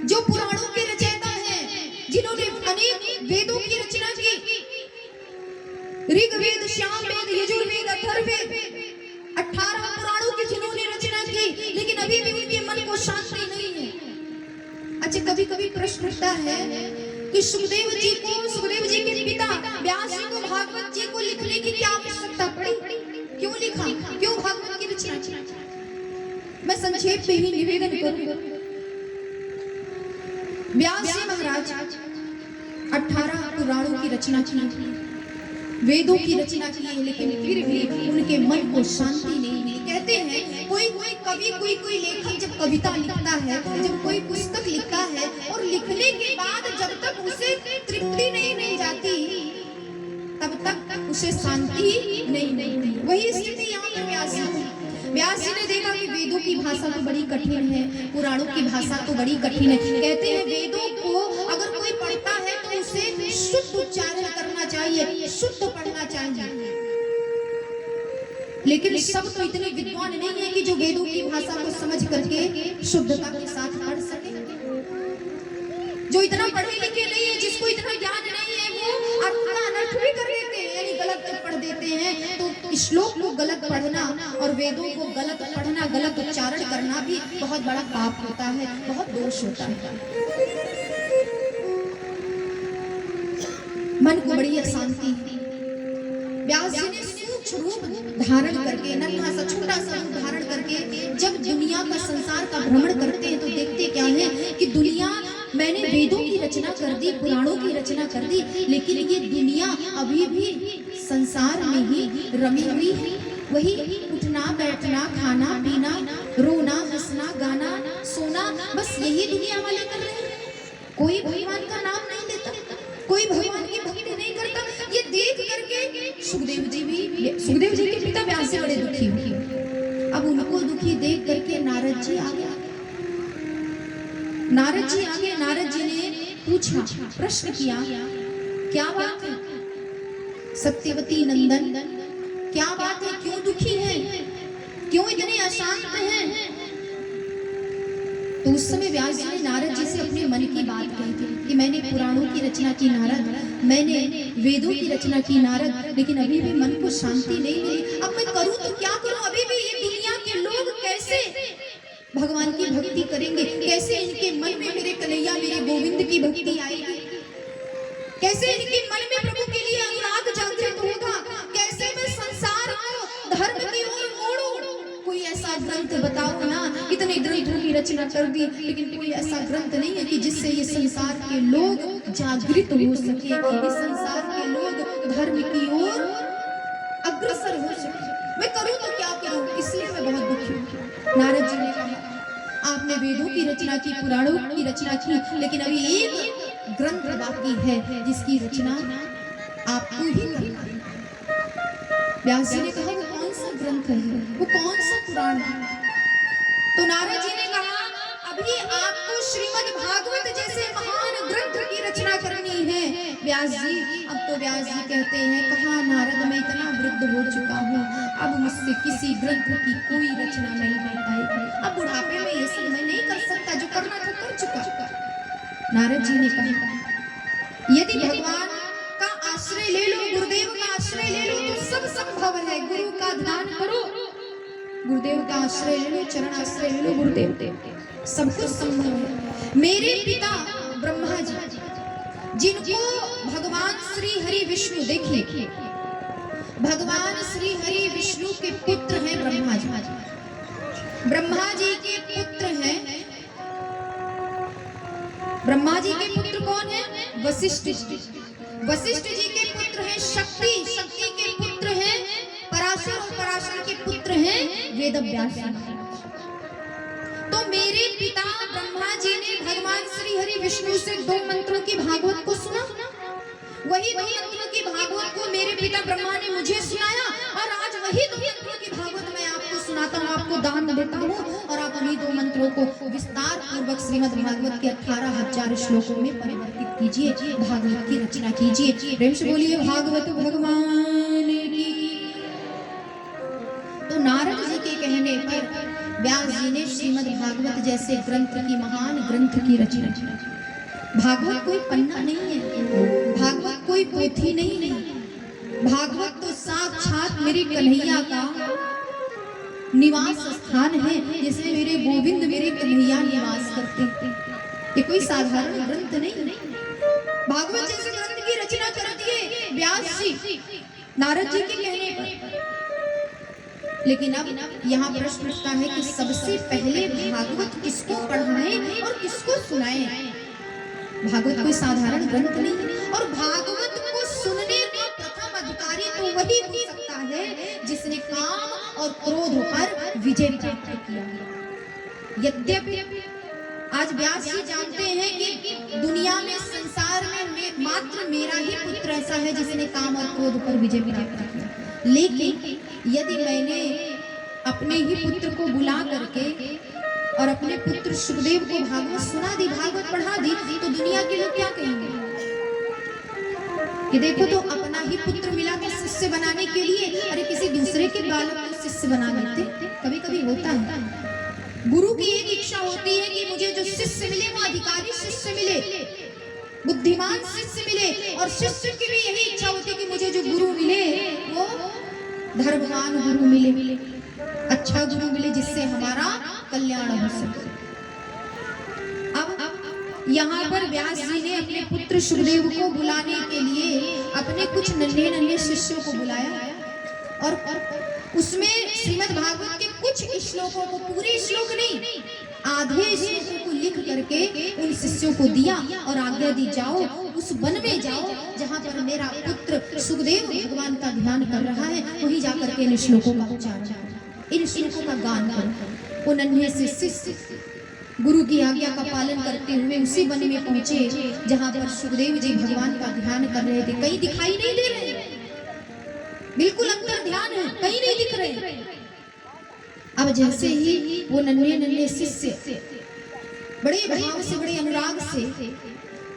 जो पुराणों के रचयिता हैं, जिन्होंने अनेक वेदों की रचना की, ऋग्वेद, सामवेद, यजुर्वेद, अथर्ववेद, 18 पुराणों की जिन्होंने रचना की, लेकिन अभी भी उनके मन को शांति नहीं है। अच्छा, कभी कभी प्रश्न उठता है कि सुखदेव जी के पिता व्यास जी को भागवत जी को लिखने की क्या आवश्यकता पड़ी, क्यों लिखा, क्यों भागवत की रचना की? मैं संक्षेप में ही निवेदन करूंगा। व्यास जी महाराज 18 पुराणों की रचना की, वेदों की रचना की है, लेकिन फिर भी उनके मन को शांति नहीं मिली। कहते हैं कोई कवि, कोई लेखक जब कविता लिखता है, जब कोई पुस्तक लिखता है और लिखने के बाद जब तक उसे तृप्ति नहीं मिल जाती तब तक उसे शांति नहीं। वही स्थिति यहाँ पर व्यास जी ने देखा कि वेदों की भाषा तो बड़ी कठिन है, पुराणों की भाषा तो बड़ी कठिन है। कहते हैं वेदों को अगर कोई पढ़ता है तो उसे शुद्ध उच्चारण करना चाहिए, शुद्ध पढ़ना चाहिए, लेकिन सब तो इतने विद्वान नहीं है कि जो वेदों की भाषा को समझ करके शुद्धता के साथ पढ़ सके। जो इतना पढ़े लिखे नहीं है, जिसको इतना ज्ञान नहीं है, वो अर्थ का अनर्थ भी कर देते हैं, यानी गलत पढ़ देते हैं। तो श्लोक को गलत पढ़ना और वेदों को गलत पढ़ना, गलत उच्चारण करना भी बहुत बड़ा पाप होता है, बहुत दोष होता है। मन को बड़ी अशांति। व्यास जी ने सूक्ष्म रूप धारण करके, नन्हा सा छोटा सा रूप धारण करके जब दुनिया का, संसार का भ्रमण करते हैं तो देखते क्या है कि दुनिया, मैंने वेदों की रचना कर दी, पुराणों की रचना कर दी, लेकिन ये दुनिया अभी भी संसार में ही रमी हुई है। वही उठना बैठना, खाना पीना, रोना हंसना, गाना सोना, बस यही दुनिया वाले कर रहे हैं। कोई भगवान का नाम नहीं लेता, कोई भगवान की भक्ति नहीं करता। ये देख करके सुखदेव जी के पिता व्यास जी बड़े दुखी हुए। अब उनको दुखी देख करके नारद जी आ गए। नारद जी ने पूछा, प्रश्न किया, क्या बात है सत्यवती नंदन, क्या बात है, क्यों दुखी हैं, क्यों इतने अशांत हैं? तो उस समय व्यास जी ने नारद जी से अपने मन की बात कही थी कि मैंने पुराणों की रचना की नारद, मैंने वेदों की रचना की नारद, लेकिन अभी भी मन को शांति नहीं मिली। अब मैं करूं तो क्या करूं? अभी भी ये दुनिया के लोग कैसे भगवान की भक्ति करेंगे, कैसे इनके मन में मेरे कन्हैया, मेरे गोविंद की भक्ति आएगी, कैसे इनके मन में प्रभु के लिए अनुराग जागृत होगा, कैसे मैं संसार को धर्म की ओर मोड़ूं? कोई ऐसा ग्रंथ बताओ ना। इतने ग्रंथों की रचना कर दी, लेकिन कोई ऐसा ग्रंथ नहीं है कि जिससे ये संसार के लोग जागृत हो सके, ये संसार के लोग धर्म की ओर अग्रसर हो सके। मैं करूं तो क्या करूं? इसलिए मैं बहुत दुखी हूं। नारद जी ने कहा, आपने वेदों की रचना की, पुराणों की रचना की, लेकिन अभी एक ग्रंथ बाकी है जिसकी रचना आपको ही करना है। व्यास जी ने कहा, वो कौन सा ग्रंथ ग्रंथ है, वो कौन सा पुराण है? तो नारद जी ने कहा अभी आपको श्रीमद् भागवत जैसे महान ग्रंथ की रचना करनी है व्यास जी। अब तो व्यास जी कहते हैं कहा नारद मैं इतना वृद्ध हो चुका हूँ, अब मुझसे किसी ग्रंथ की कोई रचना नहीं हो पाएगी, अब बुढ़ापे में ये सब मैं नहीं कर सकता, जो करना था कर चुका। नारद जी ने कहा यदि भगवान का आश्रय ले लो, गुरुदेव का आश्रय ले लो तो सब संभव है। गुरु का ध्यान करो, गुरुदेव का आश्रय ले लो, चरण आश्रय ले लो, गुरुदेव सब कुछ संभव है। मेरे पिता ब्रह्मा जी, जिनको भगवान श्री हरि विष्णु, देखिए भगवान श्री हरि विष्णु के पुत्र हैं ब्रह्मा जी। ब्रह्मा जी के पुत्र हैं, ब्रह्मा जी के पुत्र कौन है? वशिष्ठ जी। वशिष्ठ जी के पुत्र हैं शक्ति, शक्ति के पुत्र हैं पराशर, और पराशर के पुत्र हैं वेदव्यास। तो मेरे पिता ब्रह्मा जी ने भगवान श्री हरि विष्णु से 2 मंत्रों की भागवत को सुना, वही 2 मंत्रों की भागवत को मेरे पिता ब्रह्मा ने मुझे सुनाया, और आज वही 2 मंत्रों की भागवत मैं आपको सुनाता हूँ, आपको दान देता हूँ, और आप उन्हीं 2 मंत्रों को विस्तार पूर्वक श्रीमद् भागवत के 18,000 श्लोकों में परिवर्तित कीजिए, भागवत की रचना कीजिए। प्रेम से बोलिए भागवत भगवान की। तो नारद जी के कहने पर व्यास जी ने श्रीमद् भागवत जैसे ग्रंथ की, महान ग्रंथ की रचना की। भागवत कोई पन्ना नहीं है, भागवत कोई पोथी नहीं है, भागवत तो साक्षात मेरे कन्हैया का निवास स्थान है, जिसमें मेरे गोविंद मेरे कन्हैया निवास करते हैं। ये कोई साधारण ग्रंथ नहीं। भागवत जैसे ग्रंथ की रचना कर दिए व्यास जी नारद जी के कहने पर। लेकिन अब यहाँ प्रश्न उठता है कि सबसे पहले भागवत किसको पढ़ाएं और किसको सुनाएं? भागवत कोई साधारण ग्रंथ नहीं, और भागवत को सुनने का प्रथम अधिकारी तो वही हो सकता है जिसने काम और क्रोध पर विजय प्राप्त किया। यद्यपि आज व्यास जी जानते हैं कि दुनिया में, संसार में मात्र मेरा ही पुत्र ऐसा है जिसने काम और क्रोध पर विजय प्राप्त किया, लेकिन यदि मैंने अपने ही पुत्र को बुला करके और अपने पुत्र सुखदेव को भागवत सुना दी, भागवत पढ़ा दी, तो दुनिया के लोग क्या कहेंगे कि देखो तो अपना ही पुत्र मिला के शिष्य बनाने के लिए, अरे किसी दूसरे के बालक को शिष्य बना देते। कभी कभी होता है, गुरु की एक इच्छा होती है कि मुझे जो शिष्य मिले वो अधिकारी शिष्य मिले, बुद्धिमान शिष्य मिले, और शिष्य की भी यही इच्छा होती है कि मुझे जो गुरु मिले वो धर्मवान गुरु मिले, अच्छा गुरु मिले, जिससे हमारा कल्याण हो सके। अब यहाँ पर व्यास जी ने अपने पुत्र सुखदेव को बुलाने के लिए अपने कुछ नन्हे नन्हे शिष्यों को बुलाया, और उसमें श्रीमद् भागवत के कुछ श्लोकों को, पूरे श्लोक नहीं, आधे श्लोकों को लिख करके उन शिष्यों को दिया और आज्ञा दी, जाओ उस वन में जाओ जहाँ पर मेरा पुत्र सुखदेव भगवान का ध्यान कर रहा है, वहीं जाकर के इन श्लोकों का उच्चारण करो, इन श्लोकों का गान करो। वो नन्हे से शिष्य गुरु की आज्ञा का पालन करते हुए उसी वन में पहुंचे जहाँ पर सुखदेव जी भगवान का ध्यान कर रहे थे। कहीं दिखाई नहीं दे रहे, बिल्कुल अंतर ध्यान है, कहीं नहीं दिख रहे। अब जैसे ही वो नन्हे नन्हे शिष्य बड़े भाव से, बड़े अनुराग से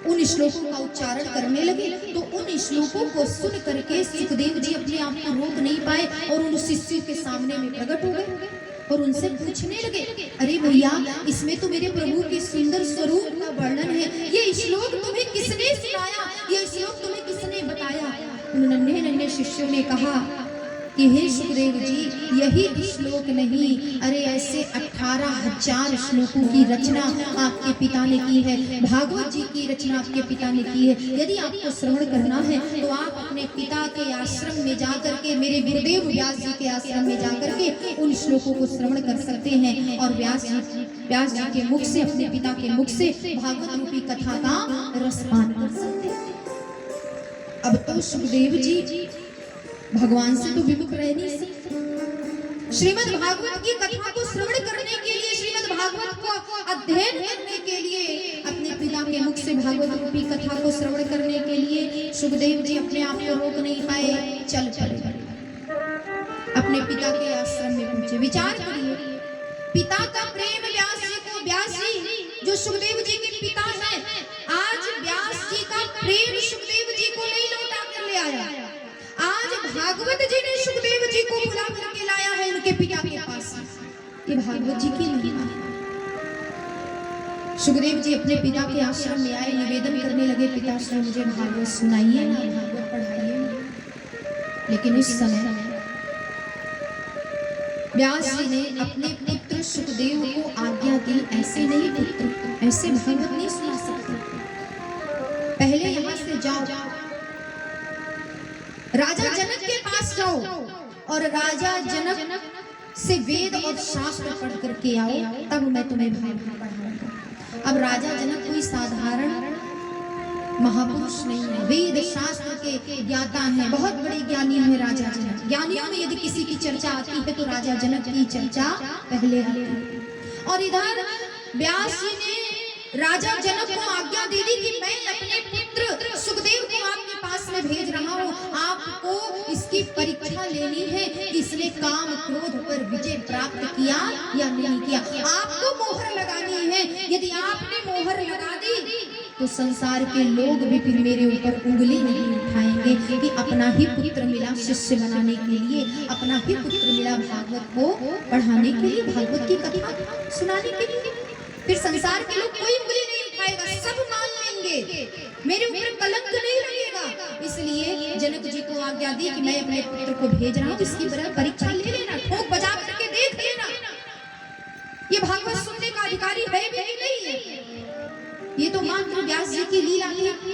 उन श्लोकों का उच्चारण करने लगे, तो उन श्लोकों को सुन करके सुखदेव जी अपने आप को रोक नहीं पाए और उन शिष्यों के सामने में प्रकट हो गए और उनसे पूछने लगे, अरे भैया, इसमें तो मेरे प्रभु के सुंदर स्वरूप का वर्णन है, ये श्लोक तुम्हें किसने सुनाया, ये श्लोक तुम्हें किसने बताया? उन नन्हे नन्हे शिष्यों ने कहा कि हे सुखदेव जी, यही श्लोक नहीं, अरे ऐसे 18,000 श्लोकों की रचना आपके पिता ने की है, भागवत जी की रचना आपके पिता ने की है। यदि आपको श्रवण करना है तो आप अपने पिता के आश्रम में जाकर के, मेरे गुरुदेव व्यास जी के आश्रम में जाकर के उन श्लोकों को श्रवण कर सकते हैं और व्यास जी के मुख से, अपने पिता के मुख से भागवत रूपी कथा का रसपान कर सकते हैं। अब तो सुखदेव जी भगवान से तो विमुख रह नहीं सकते। श्रीमद् भागवत की कथा को श्रवण करने के लिए, श्रीमद् भागवत को अध्ययन करने के लिए, अपने पिता के मुख से भागवत रूपी कथा को श्रवण करने के लिए सुखदेव जी अपने आप को रोक नहीं पाए, चल पड़े, अपने पिता के आश्रम जी विचार करिए, पिता का प्रेम व्यास जी को, व्यास जी जो सुखदेव जी के पिता हैं, आज व्यास जी का प्रेम सुखदेव जी को नहीं लौटा कर ले आया। आज भागवत जी ने सुखदेव जी को बुला करके लाया है उनके पिता के पास। ये भागवत जी की महिमा है। सुखदेव जी अपने पिता के आश्रम में आए, निवेदन करने लगे, पिताश्री मुझे भागवत सुनाइए ना, भागवत पढ़ाइए ना। लेकिन उस समय व्यास जी ने अपने पुत्र सुखदेव को आज्ञा दी, ऐसे नहीं पुत्र, ऐसे भागवत नहीं सुना सकते, पहले यहाँ से जाओ, राजा जनक के पास जाओ और राजा जनक से वेद और शास्त्र पढ़ करके आओ, तब मैं तुम्हें भागवत पढ़ाऊंगा। अब राजा जनक कोई साधारण महापुरुष नहीं है, वेद शास्त्र के ज्ञाता हैं, बहुत बड़े ज्ञानी हैं राजा जनक। ज्ञानियों में यदि किसी की चर्चा आती है तो राजा जनक की चर्चा पहले आती है। और इधर व्यास जी ने राजा जनक को आज्ञा दे दी कि मैं अपने पुत्र सुखदेव को आपके पास में भेज रहा हूँ, आपको इसकी परीक्षा लेनी है कि इसने काम क्रोध पर विजय प्राप्त किया या नहीं किया। आपको मोहर लगानी है, यदि आपने मोहर लगा दी तो संसार के लोग भी फिर मेरे ऊपर उंगली नहीं उठाएंगे कि अपना ही पुत्र मिला शिष्य बनाने के लिए, अपना ही पुत्र मिला भागवत को पढ़ाने के लिए, भागवत की कथा सुनाने के लिए। फिर संसार के लोग कोई उंगली नहीं उठाएगा, सब मान लेंगे, मेरे ऊपर कलंक नहीं लगेगा। इसलिए जनक जी को आज्ञा दी कि मैं अपने पुत्र को भेज रहा हूँ, इसकी परीक्षा ले लेना, ठोक बजा करके देख लेना, ये भागवत सुनने का अधिकारी है भी नहीं है। ये तो मात्र व्यास जी की लीला थी,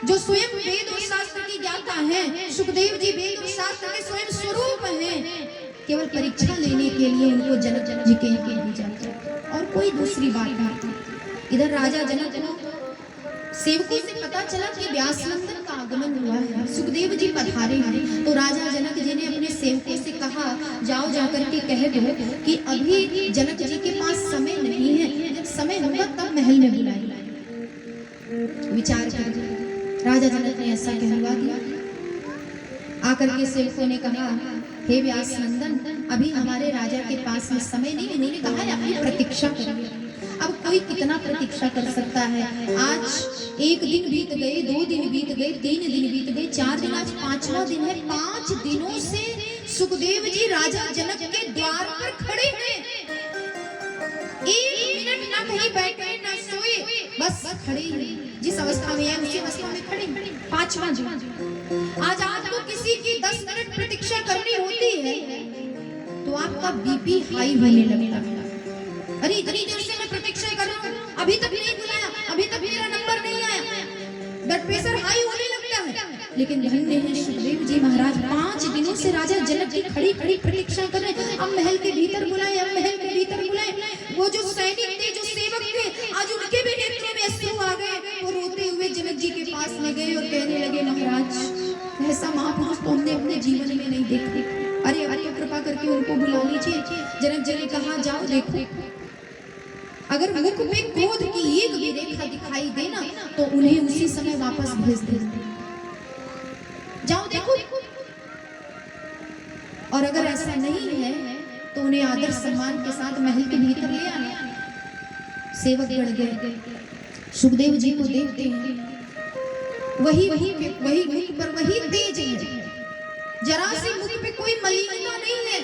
जो स्वयं वेद और शास्त्र की ज्ञाता हैं। सुखदेव जी वेद और शास्त्र के स्वयं स्वरूप हैं, केवल परीक्षा लेने के लिए उनको जनक जी के यहाँ भेजा, और कोई दूसरी बात नहीं। इधर राजा जनक को सेवकों से पता चला कि व्यास नंदन का आगमन हुआ है, सुखदेव जी पधारे हैं, तो राजा जनक जी ने अपने सेवकों से कहा, जाओ जाकर के कह दो कि अभी जनक जी के पास समय नहीं है, जब समय होगा तब महल में बुलाएंगे। विचार कर राजा जनक ने ऐसा कहलवा दिया। आकर के सेवकों ने कहा, हे व्यास नंदन, अभी हमारे राजा के पास में समय नहीं, उन्होंने कहा है अपनी प्रतीक्षा करिए। अब कोई कितना प्रतीक्षा कर सकता है? आज एक दिन बीत गए, 2 दिन बीत गए, 3 दिन बीत गए, 4 दिन, आज 5वां दिन है। 5 दिनों से सुखदेव जी राजा जनक के द्वार पर खड़े हैं, 1 मिनट ना कहीं बैठे ना सोए, बस खड़े हैं। जिस अवस्था में है उसी अवस्था में खड़े। 5वां दिन। आज आपको किसी की 10 मिनट प्रतीक्षा करनी होती है तो आपका बीपी हाई होने लगता है। अरे इतनी देर से मैं प्रतीक्षा कर रहा हूँ, अभी तक नहीं बुलाया, अभी तक मेरा नंबर नहीं आया, ब्लड प्रेशर हाई होने लगता है। लेकिन धन्य है सुखदेव जी महाराज, 5 दिनों से राजा जनक की खड़ी खड़ी प्रतीक्षा कर रहे हैं। अब महल के भीतर बुलाए, अब महल के भीतर बुलाए। वो जो सैनिक थे, जो सेवक थे, आज उनके भी नेत्रों में अश्रु आ गए। वो रोते हुए जनक जी के पास में गए और कहने लगे, महाराज ऐसा महापुरुष तो हमने अपने जीवन में नहीं देखा, अरे अरे कृपा करके उनको बुला लीजिए। जनक जी ने कहा, जाओ देखो, अगर मुख में क्रोध की एक भी रेखा दिखाई देना तो उन्हें उसी समय वापस भेज दे, जाओ देखो। और अगर ऐसा नहीं है तो उन्हें आदर सम्मान के साथ महल के भीतर ले आना। सेवक गण गए, सुखदेव जी को देखते हैं, वही मुख पर वही तेज है, जरा सी मुख पे कोई मलिनता नहीं है।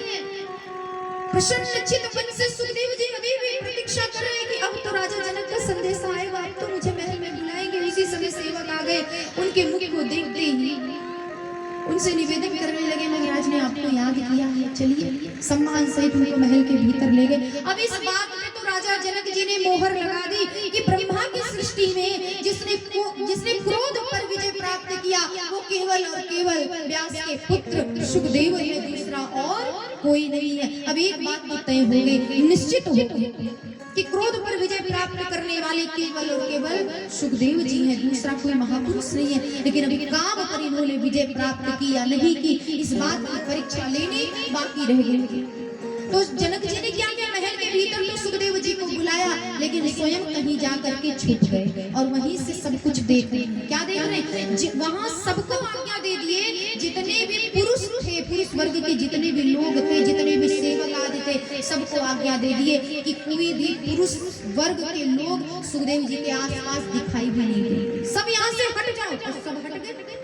प्रसन्न चित्त से सुखदेव जी अभी भी प्रतीक्षा कर रहे हैं कि अब तो राजा जनक का संदेश आएगा, अब तो मुझे महल में बुलाएंगे। उसी समय सेवक आ गए, उनके मुख को देखते ही उनसे निवेदन करने लगे, महाराज ने आपको याद किया है, चलिए। सम्मान सहित उनको महल के भीतर ले गए। अब इस बात में तो राजा जनक जी ने मोहर लगा दी कि ब्रह्मा की सृष्टि में जिसने क्रोध पर विजय प्राप्त किया वो केवल और केवल व्यास के पुत्र सुखदेव है, दूसरा और कोई नहीं है। अब एक बात तो तय हो गई, निश्चित हो गई कि क्रोध पर विजय प्राप्त करने वाले केवल और केवल सुखदेव जी हैं, दूसरा कोई महापुरुष नहीं है। लेकिन अभी काम पर इन्होंने विजय प्राप्त किया नहीं की, इस बात की परीक्षा लेनी बाकी रह गई। तो जनक जी ने क्या किया, महल के भीतर तो सुखदेव जी को बुलाया। खिलाया, लेकिन स्वयं कहीं जा करके छुप गए और वहीं से सब कुछ देख रहे हैं। क्या देख रहे हैं? वहां सबको आज्ञा दे दिए, जितने भी पुरुष थे, पुरुष वर्ग के जितने भी लोग थे, जितने भी सेवक आदि थे, सबको आज्ञा दे दिए कि कोई भी पुरुष वर्ग के लोग सुखदेव जी के आसपास दिखाई भी नहीं देंगे, सब यहाँ से हट जाओ। तो सब हट गए।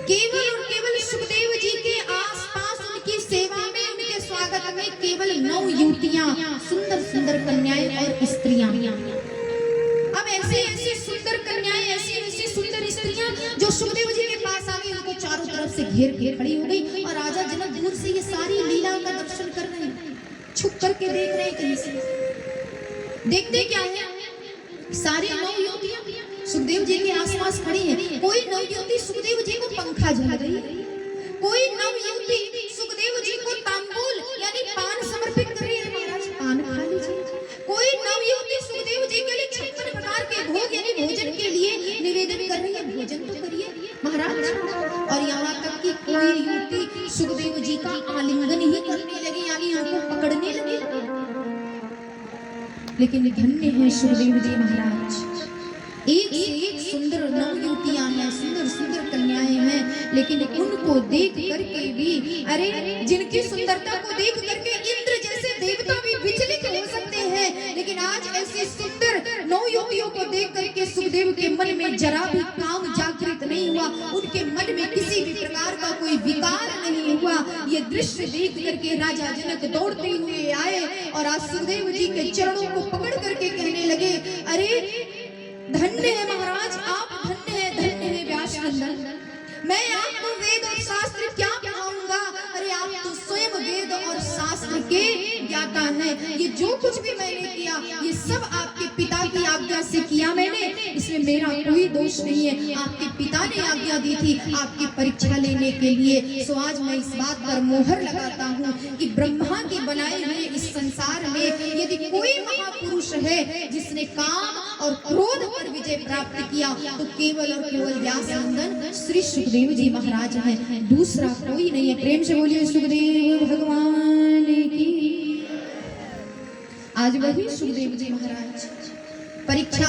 केवल और केवल सुखदेव जी के आसपास उनकी सेवा में, उनके स्वागत में केवल 9 युवतियां, सुंदर सुंदर कन्याएं और स्त्रियां। अब ऐसे ऐसे सुंदर कन्याएं, ऐसी ऐसी सुंदर स्त्रियां जो सुखदेव जी के पास आ गई, उनको चारों तरफ से घेर के खड़ी हो गई और राजा जनक दूर से ये सारी लीला का दर्शन कर रहे हैं, छुप करके देख रहे हैं। कहीं से देखते क्या है, सारी 9 युवतियां सुखदेव जी के आसपास खड़ी हैं। कोई नवयुवती सुखदेव जी को पंखा झल रही है, कोई नवयुवती सुखदेव जी को तांबूल यानी पान समर्पित कर रही है, महाराज पान खा लीजिए। कोई नवयुवती सुखदेव जी के लिए 56 प्रकार के भोग यानी भोजन के लिए निवेदन कर रही है, भोजन तो करिए महाराज। और यहाँ तक कि कोई युवती सुखदेव जी का आलिंगन ही करने लगी, यानी उनको पकड़ने लगी। लेकिन धन्य है सुखदेव जी महाराज, एक से एक सुंदर नवयुवतियां हैं, सुंदर सुंदर कन्याएं हैं, लेकिन उनको देख करके भी, अरे जिनकी सुंदरता को देख करके इंद्र जैसे देवता भी विचलित हो सकते हैं, लेकिन आज ऐसी सुंदर नवयुवतियों को देख करके सुखदेव के मन में जरा भी काम जागृत नहीं हुआ, उनके मन में किसी भी प्रकार का कोई विकार नहीं हुआ। ये दृश्य देख करके राजा जनक दौड़ते हुए आए और आज सुखदेव जी के चरणों को पकड़ करके कहने लगे, अरे धन्य है महाराज, आप धन्य है व्यास नंदन, मैं आपको वेद और शास्त्र क्या पढ़ाऊंगा, अरे आप तो स्वयं वेद और शास्त्र के ज्ञाता हैं। ये जो कुछ भी मैंने किया ये सब आपके पिता की आज्ञा से किया मैंने, इसमें मेरा कोई दोष नहीं है। आपके पिता ने आज्ञा दी थी आपकी परीक्षा लेने के लिए, सो आज मैं इस बात पर मोहर लगाता हूँ कि ब्रह्मा के बनाए हुए इस संसार में यदि कोई महापुरुष है जिसने काम और क्रोध पर विजय प्राप्त किया तो केवल और केवल व्यास नंदन श्री सुखदेव जी महाराज हैं, दूसरा कोई नहीं है। प्रेम से बोलिए सुखदेव भगवान की। आज वही सुखदेव जी महाराज परीक्षा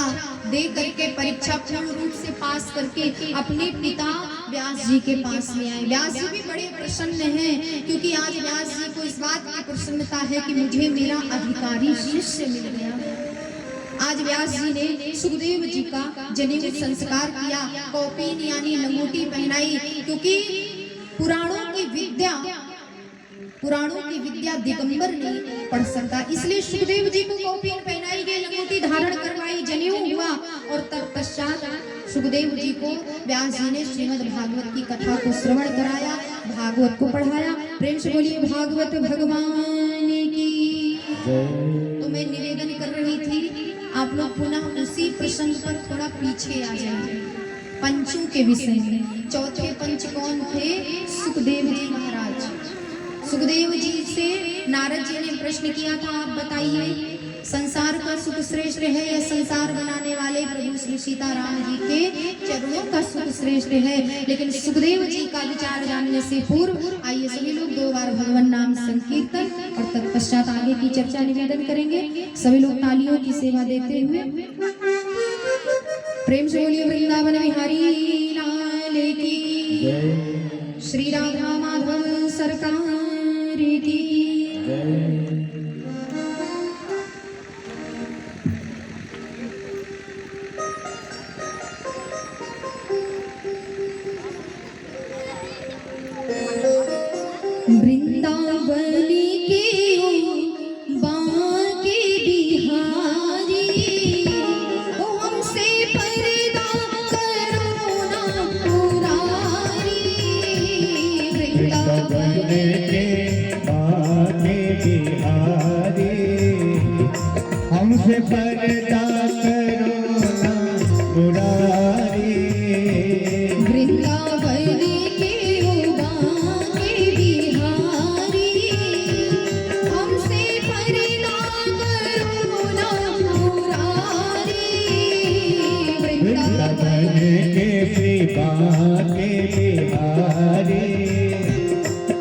दे करके, परीक्षा पूर्ण रूप से पास करके अपने पिता व्यास जी के पास में आए। व्यास जी भी बड़े प्रसन्न हैं, क्योंकि आज व्यास जी को इस बात की प्रसन्नता है कि मुझे मेरा अधिकारी शिष्य मिल गया। आज व्यास जी ने सुखदेव जी का जनेऊ संस्कार किया, कौपीन यानी लंगोटी पहनाई, क्योंकि पुराणों की विद्या दिगंबर नहीं पढ़ सकता, इसलिए सुखदेव जी को कौपीन पहनाई गई, लंगोटी धारण करवाई, जनेऊ हुआ और तत्पश्चात सुखदेव जी को व्यास जी ने श्रीमद् भागवत की कथा को श्रवण कराया, भागवत को पढ़ाया। प्रेम से बोलिए भागवत भगवान की। तो मैं निवेदन कर रही थी, आप लोग पुनः उसी प्रसंग पर थोड़ा पीछे आ जाइए, पंचों के विषय में। चौथे पंच कौन थे? सुखदेव जी महाराज। सुखदेव जी से नारद जी ने प्रश्न किया था, आप बताइए संसार का सुख श्रेष्ठ है या संसार बनाने वाले प्रभु श्री सीताराम जी के चरणों का सुख श्रेष्ठ है? लेकिन सुखदेव जी का विचार जानने से पूर्व आइए सभी लोग 2 बार भगवान नाम संकीर्तन और तत्पश्चात आगे की चर्चा निवेदन करेंगे। सभी लोग तालियों की सेवा देते हुए प्रेम से बोलिए वृंदावन बिहारी लाल की, श्री राधा माधव सरकार की। वृंदावनी के बांके बिहारी, ओ हमसे पर्दा करो ना पुरारी। वृंदावनी के बांके बिहारी, हमसे पर्दा करो ना पुरारी। वृंदावनी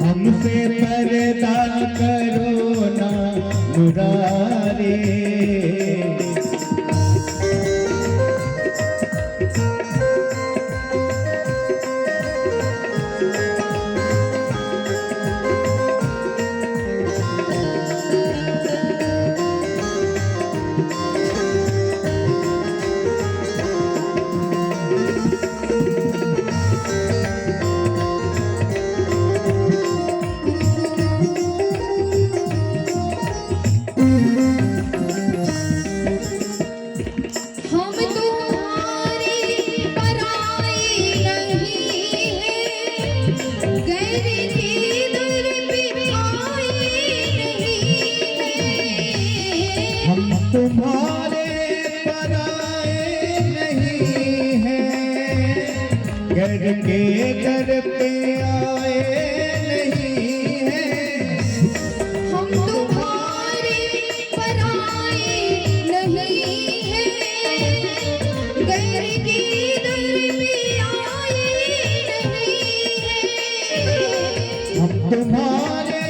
हमसे पर्दा करो ना मुरारी। हम तुम्हारे पराए नहीं हैं, गैर के दर पे आए नहीं हैं। हम तुम्हारे पराए नहीं हैं, घर के घर पे आए नहीं हैं। हम तुम्हारे पराए नहीं हैं, गैर के दर पे आए नहीं हैं। हम तुम्हारे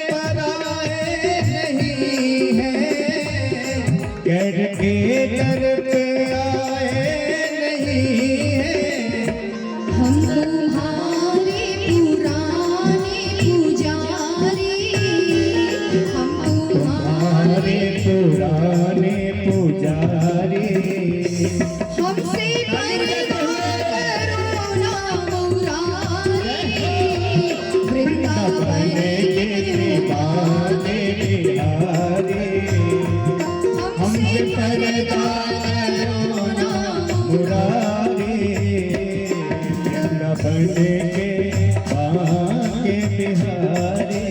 पराए नहीं हैं, घर के घर पे आए नहीं हैं। हम तुम्हारे पुराने पुजारी, हम तुम्हारे पुराने पुजारी। हमसे पर्दा करो ना मुरारी, वृंदावन के बागे बिहारी। हमसे पर्दा करो ना मुरारी, वृंदावन के बागे बिहारी।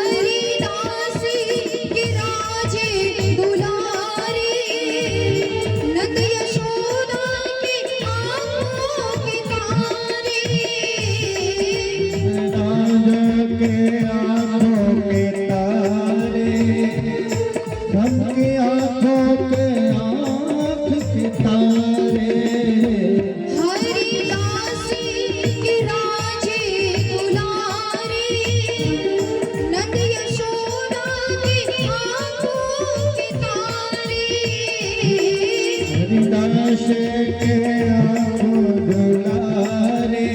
हरिदासी के राजे दुलारे, नंद यशोदा के आंखों के तारे। राजा के आँखों के तारे, सबकी आँखों के आँख के तारे। हरिदासी के राजे दुलारे, नंद यशोदा के आंखों के तारे। हरिदास के आँखों दुलारे,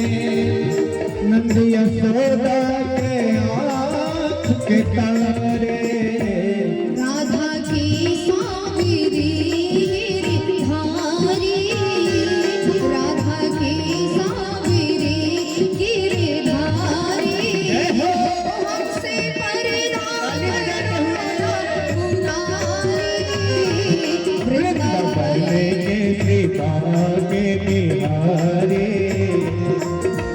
नंद यशोदा के आँख के तारे। राधा की सावरी गिरधारी, राधा की सावरी गिरधारी। हमसे पर्दा करो ना मुरारी, वृंदावन के कृपा के बिहारी।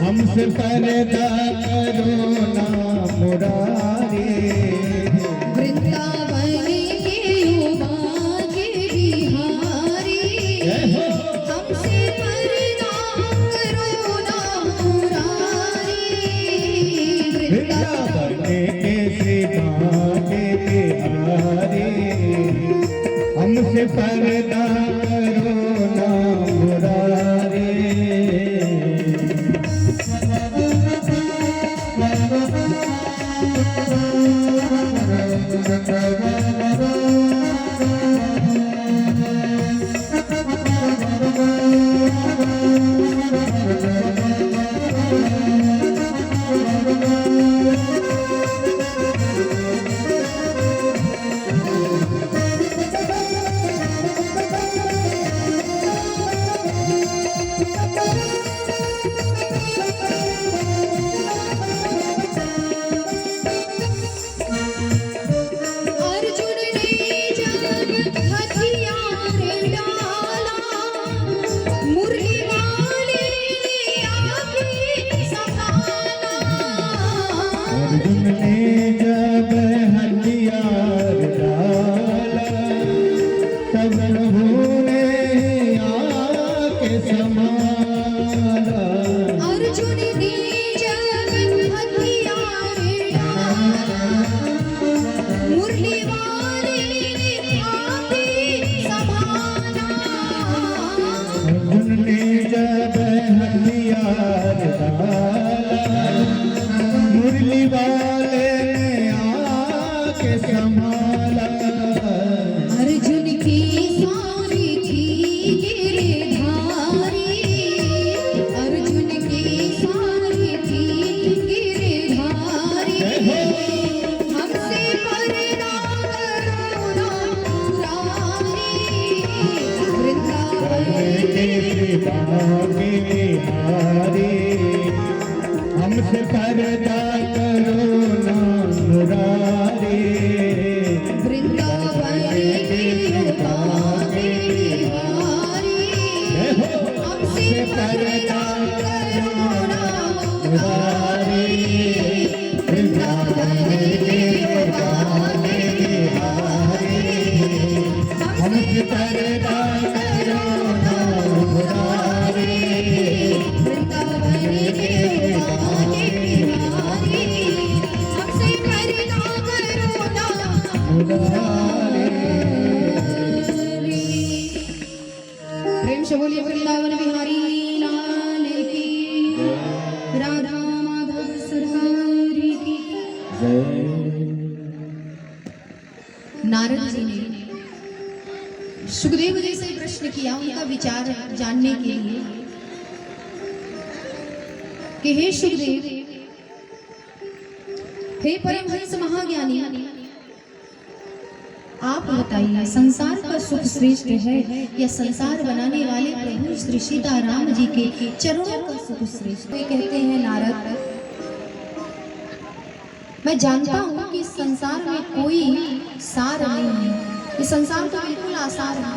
हमसे पर्दा करो ना मुरारी, वृंदावन के युवा के बिहारी। हमसे पर्दा करो ना मुरारी, वृंदावन के कृपा के बिहारी। हमसे पर्दा करो ना मुरारी। पर्दा करो ना मुरारे, वृंदावन की उदासी बिहारी, हमसे पर्दा करो ना मुरारे, वृंदावन की उदासी बिहारी, हमसे पर्दा करो ना मुरारे, वृंदावन की उदासी बिहारी, हमसे पर्दा करो ना मुरारे। प्रेम से बोलिए वृंदावन बिहारी लाल की, राधा माधव सरकार की। नारद जी ने सुखदेव जी से प्रश्न किया, उनका विचार जानने के लिए कि हे सुखदेव, हे परमहंस महाज्ञानी, आप बताइए संसार का सुख श्रेष्ठ है या संसार बनाने वाले प्रभु श्री सीताराम जी के चरणों का सुख श्रेष्ठ? वे कहते हैं नारद, मैं जानता हूँ कि इस संसार में कोई सार नहीं है, ये संसार तो बिल्कुल आसार है।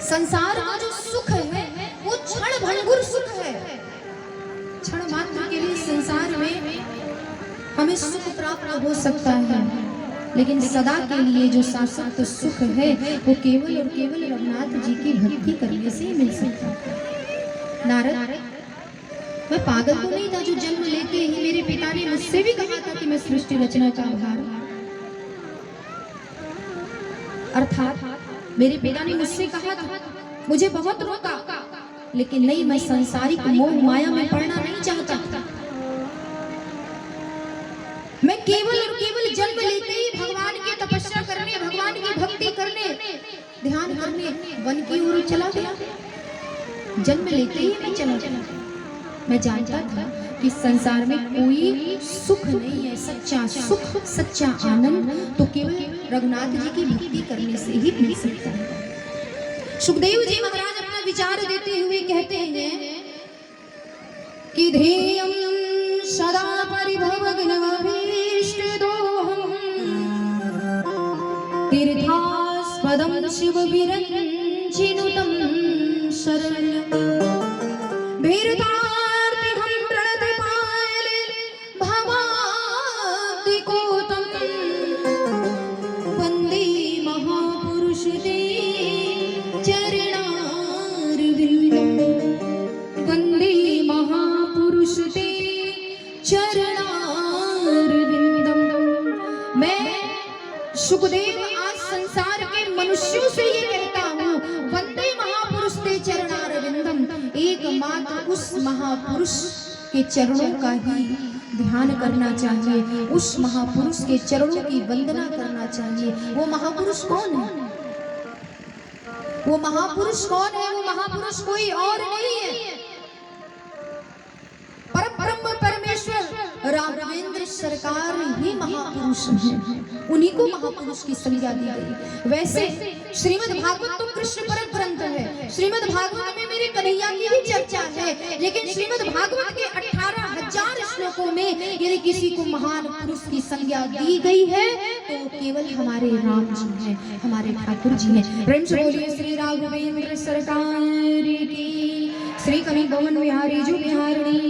संसार का जो सुख है वो क्षण भंगुर सुख है, क्षण मात्र के लिए संसार में हमें सुख प्राप्त हो सकता है, लेकिन सदा के लिए जो शाश्वत सुख है वो केवल और केवल रघुनाथ जी की भक्ति करने से ही मिल सकता है। नारद, मैं पागल तो नहीं था जो जन्म लेते ही मेरे पिता ने मुझसे भी कहा था कि मैं सृष्टि रचना का भार, अर्थात मेरे पिता ने मुझसे कहा था, मुझे बहुत रोका, लेकिन नहीं, मैं सांसारिक मोह माया में पड़ना नहीं चाहता था। मैं केवल और केवल जन्म लेते ही भगवान की तपस्या करने, भगवान की भक्ति करने, ध्यान करने वन की ओर चला गया। जन्म लेते ही मैं चला गया। मैं जानता था कि संसार में कोई सुख नहीं है, सच्चा सुख, सच्चा आनंद तो केवल रघुनाथ जी की भक्ति करने से ही मिल सकता है। सुखदेव जी महाराज अपना विचार देते हुए कहते हैं कि ध्येयं सदा परिभवग्नमभीष्टदोहं, तीर्थास्पदं शिवविरञ्चिनुतं शरणं, भीरतार्तिहं प्रणतपाले भवाब्धिकोतं, वन्दे महापुरुष ते चरणारविन्दं, वन्दे महापुरुष ते चरणारविन्दं। मैं सुखदेव आज संसार के मनुष्यों से ये कहता हूँ, वंदे महापुरुष ते चरणारविंदम, एकमात्र उस महापुरुष के चरणों का ही ध्यान करना चाहिए, उस महापुरुष के चरणों की वंदना करना चाहिए। वो महापुरुष कौन है? वो महापुरुष कौन है? वो महापुरुष कोई और नहीं है, परब्रह्म परमेश्वर राघवेंद्र सरकार ही महापुरुष हैं। उन्हीं को महापुरुष की संज्ञा दी गई। वैसे श्रीमद् भागवत तो कृष्ण पर ग्रंथ है, श्रीमद् भागवत में मेरे कन्हैया की भी चर्चा है, लेकिन श्रीमद् भागवत के 18,000 श्लोकों में यदि किसी को महान पुरुष की संज्ञा दी गई है तो केवल हमारे राम जी हैं, हमारे ठाकुर जी हैं। प्रेम से बोलिए श्री राघवेंद्र सरकार की, श्री कवि भवन बिहारी जो बिहारणी